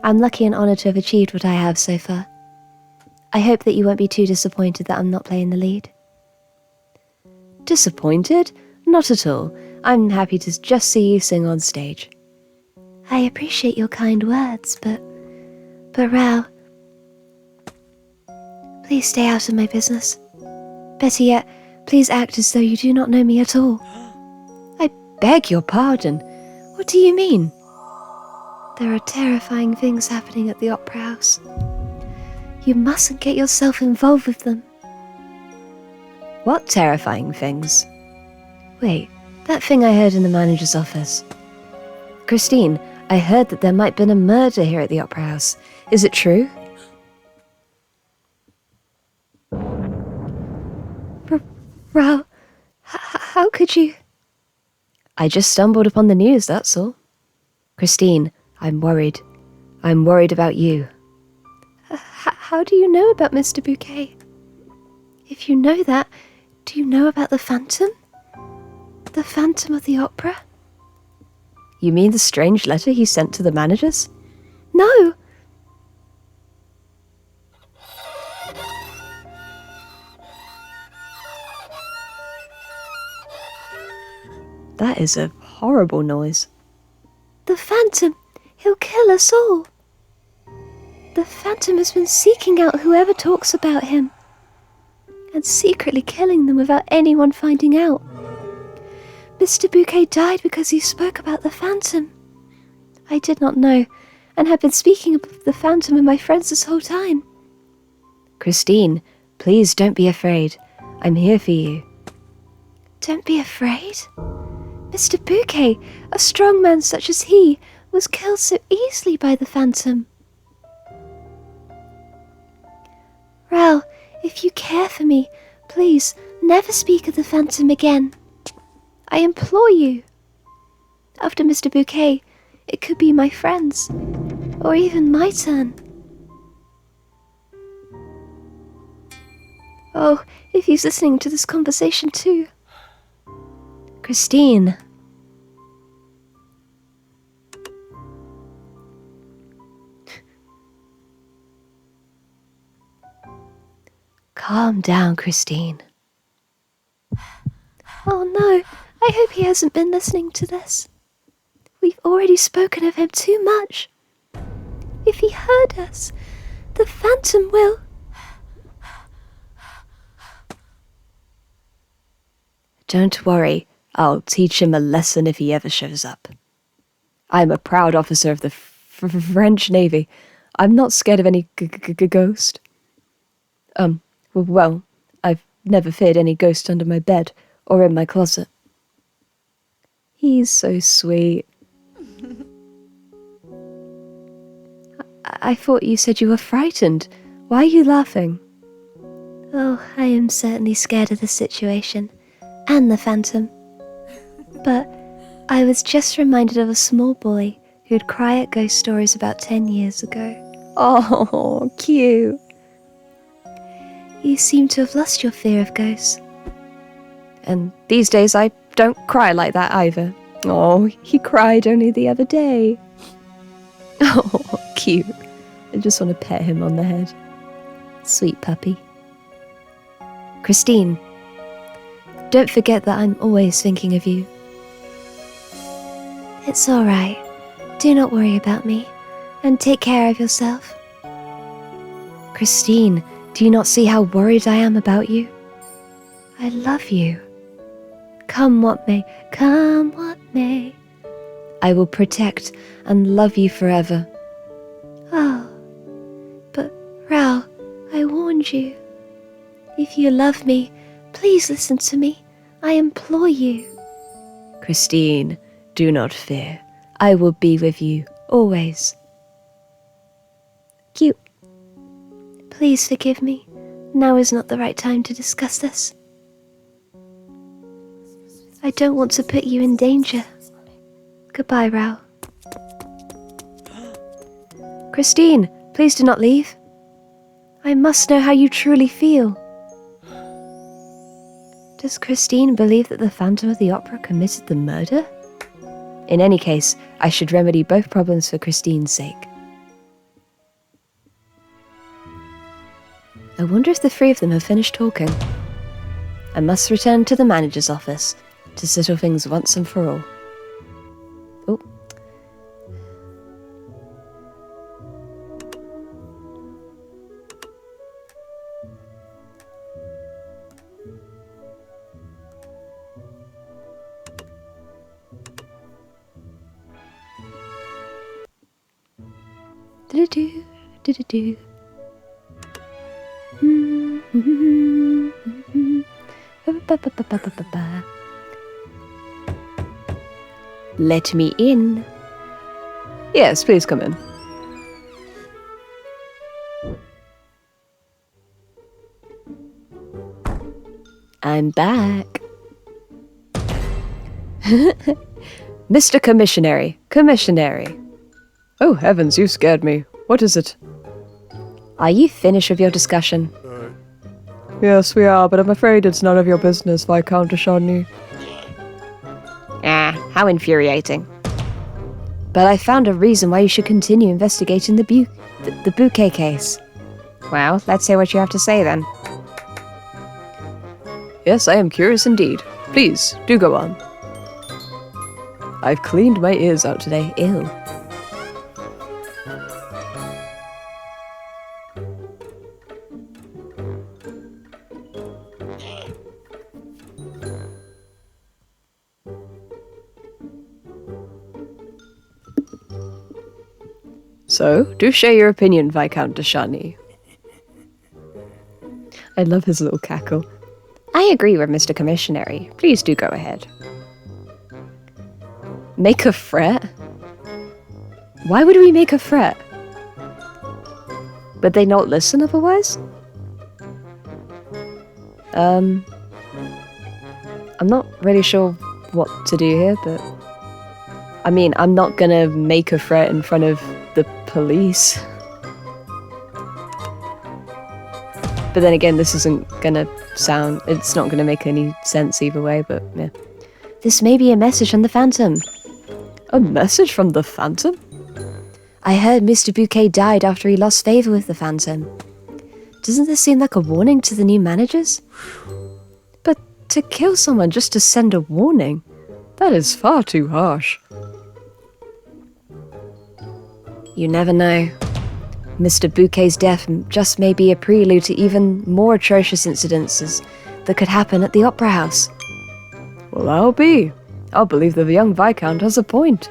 I'm lucky and honoured to have achieved what I have so far. I hope that you won't be too disappointed that I'm not playing the lead. Disappointed? Not at all. I'm happy to just see you sing on stage. I appreciate your kind words, but Rao, please stay out of my business. Better yet, please act as though you do not know me at all. I beg your pardon. What do you mean? There are terrifying things happening at the Opera House. You mustn't get yourself involved with them. What terrifying things? Wait, that thing I heard in the manager's office. Christine, I heard that there might have been a murder here at the Opera House. Is it true? Rao, how could you? I just stumbled upon the news, that's all. Christine, I'm worried. I'm worried about you. How do you know about Mr. Bouquet? If you know that, do you know about the Phantom? The Phantom of the Opera? You mean the strange letter he sent to the managers? No! That is a horrible noise. The Phantom! He'll kill us all! The Phantom has been seeking out whoever talks about him, and secretly killing them without anyone finding out. Mr. Bouquet died because he spoke about the Phantom. I did not know, and had been speaking of the Phantom with my friends this whole time. Christine, please don't be afraid. I'm here for you. Don't be afraid? Mr. Bouquet, a strong man such as he, was killed so easily by the Phantom. Rao, if you care for me, please never speak of the Phantom again. I implore you. After Mr. Bouquet, it could be my friends, or even my turn. Oh, if he's listening to this conversation too. Christine. Calm down, Christine. Oh no, I hope he hasn't been listening to this. We've already spoken of him too much. If he heard us, the Phantom will... Don't worry, I'll teach him a lesson if he ever shows up. I'm a proud officer of the French Navy. I'm not scared of any ghost. Well, I've never feared any ghost under my bed or in my closet. He's so sweet. I thought you said you were frightened. Why are you laughing? Oh, I am certainly scared of the situation, and the Phantom. But I was just reminded of a small boy who'd cry at ghost stories about 10 years ago. Oh, cute. You seem to have lost your fear of ghosts. And these days I don't cry like that either. Oh, he cried only the other day. Oh, cute. I just want to pet him on the head. Sweet puppy. Christine, don't forget that I'm always thinking of you. It's all right. Do not worry about me, and take care of yourself. Christine, do you not see how worried I am about you? I love you. Come what may, come what may. I will protect and love you forever. Oh, but Rao, I warned you. If you love me, please listen to me. I implore you. Christine, do not fear. I will be with you, always. Cute. Please forgive me. Now is not the right time to discuss this. I don't want to put you in danger. Goodbye, Rao. Christine, please do not leave. I must know how you truly feel. Does Christine believe that the Phantom of the Opera committed the murder? In any case, I should remedy both problems for Christine's sake. I wonder if the three of them have finished talking. I must return to the manager's office to settle things once and for all. Oh. Do-do-do, do-do-do. Let me in. Yes, please come in. I'm back. Mr. Commissionary. Oh heavens, you scared me. What is it? Are you finished with your discussion? Yes, we are, but I'm afraid it's none of your business, Viscount de Charny. Ah, how infuriating. But I found a reason why you should continue investigating the bouquet case. Well, let's hear what you have to say then. Yes, I am curious indeed. Please, do go on. I've cleaned my ears out today. Ew. So, do share your opinion, Viscount de Charny. I love his little cackle. I agree with Mr. Commissionary. Please do go ahead. Make a threat? Why would we make a threat? Would they not listen otherwise? I'm not really sure what to do here, but... I mean, I'm not gonna make a threat in front of the police. But then again, this isn't gonna sound... It's not gonna make any sense either way, but yeah. This may be a message from the Phantom. A message from the Phantom? I heard Mr. Bouquet died after he lost favour with the Phantom. Doesn't this seem like a warning to the new managers? But to kill someone just to send a warning? That is far too harsh. You never know. Mr. Bouquet's death just may be a prelude to even more atrocious incidences that could happen at the Opera House. Well, I'll believe that the young Viscount has a point.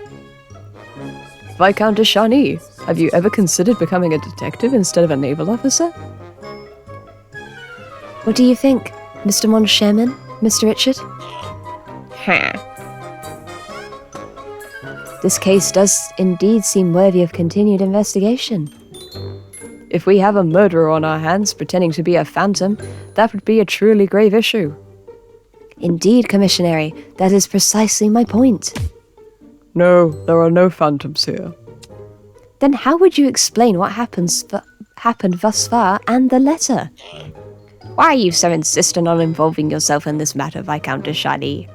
Viscount de Charny, have you ever considered becoming a detective instead of a naval officer? What do you think, Mr. Moncharmin, Mr. Richard? This case does indeed seem worthy of continued investigation. If we have a murderer on our hands pretending to be a phantom, that would be a truly grave issue. Indeed, Commissionary, that is precisely my point. No, there are no phantoms here. Then how would you explain what happened thus far and the letter? Why are you so insistent on involving yourself in this matter, Viscount de Charny?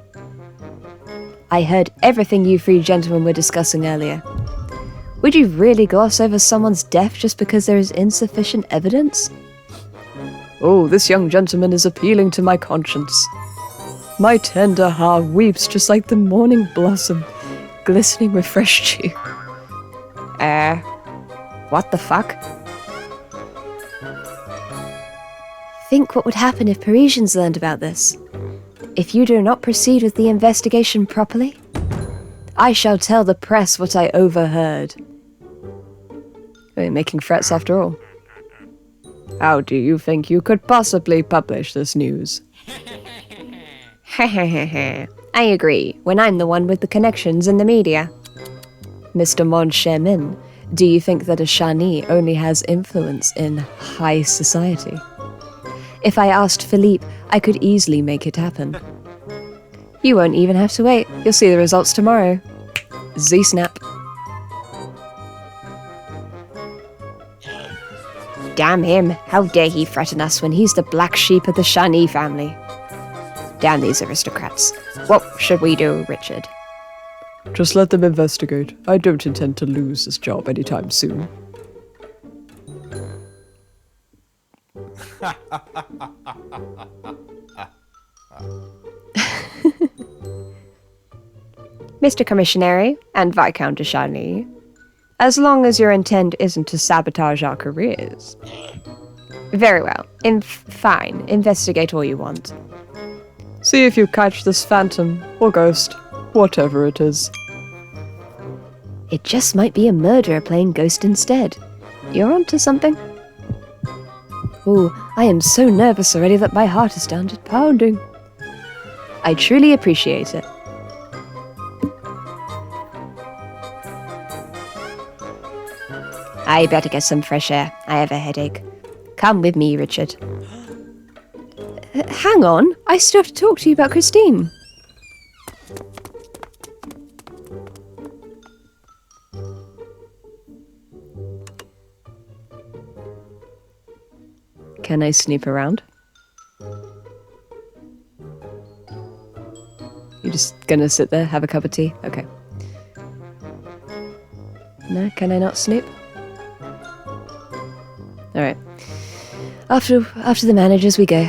I heard everything you three gentlemen were discussing earlier. Would you really gloss over someone's death just because there is insufficient evidence? Oh, this young gentleman is appealing to my conscience. My tender heart weeps just like the morning blossom, glistening with fresh dew. What the fuck? Think what would happen if Parisians learned about this. If you do not proceed with the investigation properly, I shall tell the press what I overheard. We're making threats after all. How do you think you could possibly publish this news? I agree, when I'm the one with the connections in the media. Mr. Moncharmin, do you think that a Charny only has influence in high society? If I asked Philippe, I could easily make it happen. You won't even have to wait. You'll see the results tomorrow. Z-snap. Damn him. How dare he threaten us when he's the black sheep of the Charny family. Damn these aristocrats. What should we do, Richard? Just let them investigate. I don't intend to lose this job anytime soon. Mr. Commissionary and Viscount de Charny, as long as your intent isn't to sabotage our careers. Very well. Fine. Investigate all you want. See if you catch this phantom or ghost, whatever it is. It just might be a murderer playing ghost instead. You're onto something. Ooh, I am so nervous already that my heart is down to pounding. I truly appreciate it. I better get some fresh air. I have a headache. Come with me, Richard. Hang on, I still have to talk to you about Christine. Can I snoop around? You're just gonna sit there, have a cup of tea? Okay. No, can I not snoop? Alright. After the managers we go.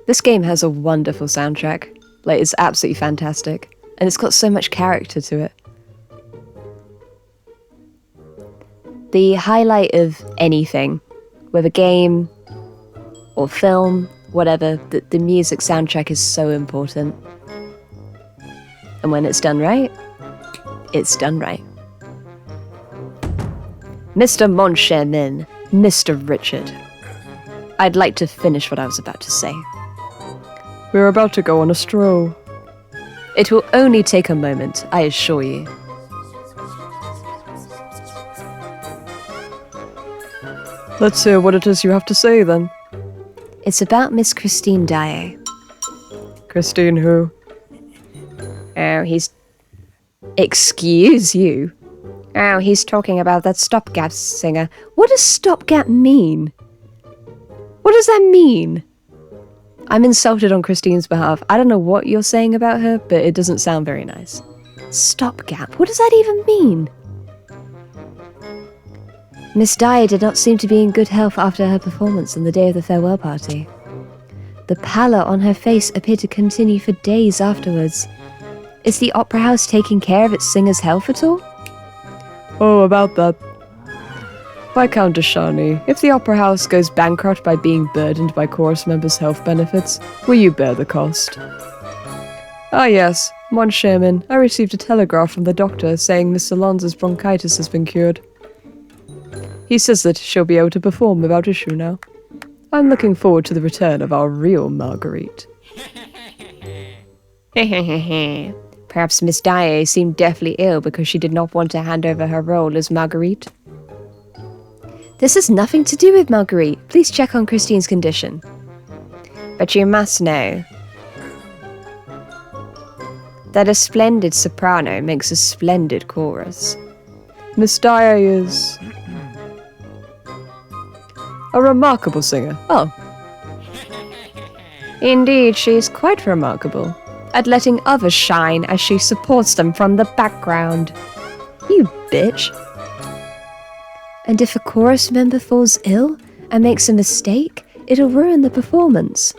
This game has a wonderful soundtrack. Like, it's absolutely fantastic. And it's got so much character to it. The highlight of anything, whether game or film, whatever, the music soundtrack is so important. And when it's done right, it's done right. Mr. Moncharmin, Mr. Richard, I'd like to finish what I was about to say. We're about to go on a stroll. It will only take a moment, I assure you. Let's hear what it is you have to say, then. It's about Miss Christine Daaé. Christine who? Oh, Excuse you? Oh, he's talking about that stopgap singer. What does stopgap mean? What does that mean? I'm insulted on Christine's behalf. I don't know what you're saying about her, but it doesn't sound very nice. Stopgap? What does that even mean? Miss Daaé did not seem to be in good health after her performance on the day of the farewell party. The pallor on her face appeared to continue for days afterwards. Is the opera house taking care of its singer's health at all? Oh, about that. Viscount Dashani, if the opera house goes bankrupt by being burdened by chorus members' health benefits, will you bear the cost? Ah yes, Mon Sherman, I received a telegraph from the doctor saying Miss Alonzo's bronchitis has been cured. He says that she'll be able to perform without issue now. I'm looking forward to the return of our real Marguerite. Perhaps Miss Daaé seemed deathly ill because she did not want to hand over her role as Marguerite. This has nothing to do with Marguerite. Please check on Christine's condition. But you must know that a splendid soprano makes a splendid chorus. Miss Daaé is a remarkable singer. Oh. Indeed, she is quite remarkable at letting others shine as she supports them from the background. You bitch. And if a chorus member falls ill and makes a mistake, it'll ruin the performance.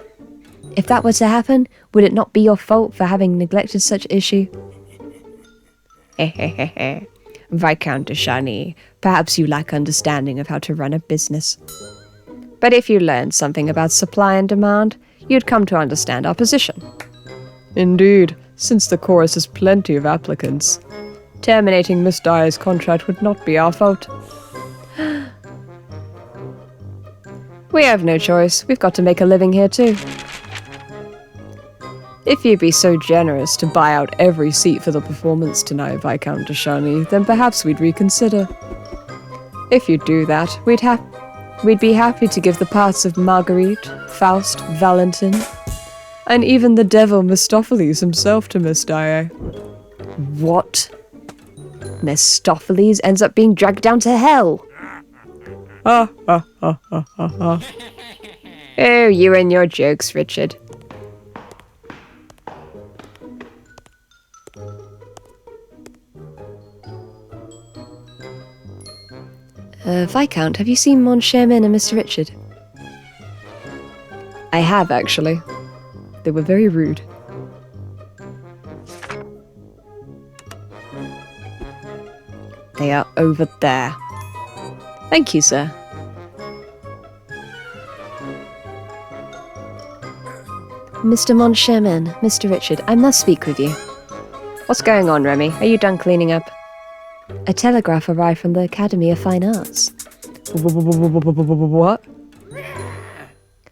If that were to happen, would it not be your fault for having neglected such issue? Viscount de Charny, perhaps you lack understanding of how to run a business. But if you learned something about supply and demand, you'd come to understand our position. Indeed, since the chorus has plenty of applicants. Terminating Miss Daaé's contract would not be our fault. We have no choice. We've got to make a living here too. If you'd be so generous to buy out every seat for the performance tonight, Viscount de Charny, then perhaps we'd reconsider. If you do that, we'd be happy to give the parts of Marguerite, Faust, Valentin, and even the devil Mephistopheles himself to Miss Daaé. What? Mephistopheles ends up being dragged down to hell. Ha ha ha ha ha ha. Oh, you and your jokes, Richard. Viscount, have you seen Mon Sherman and Mr. Richard? I have, actually. They were very rude. They are over there. Thank you, sir. Mr. Mon Sherman, Mr. Richard, I must speak with you. What's going on, Remy? Are you done cleaning up? A telegraph arrived from the Academy of Fine Arts. What?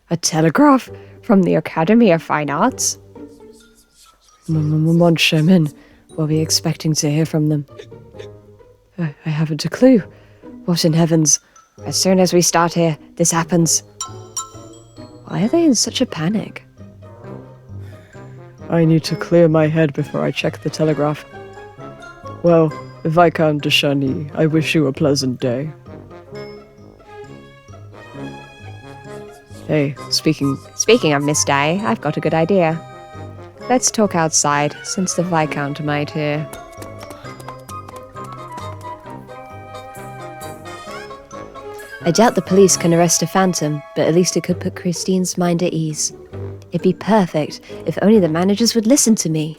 A telegraph from the Academy of Fine Arts? Mon Sherman, were we expecting to hear from them? I haven't a clue. What in heavens? As soon as we start here, this happens. Why are they in such a panic? I need to clear my head before I check the telegraph. Well, Viscount de Charny, I wish you a pleasant day. Hey, speaking of Miss Daaé, I've got a good idea. Let's talk outside, since the Viscount might hear. I doubt the police can arrest a phantom, but at least it could put Christine's mind at ease. It'd be perfect if only the managers would listen to me.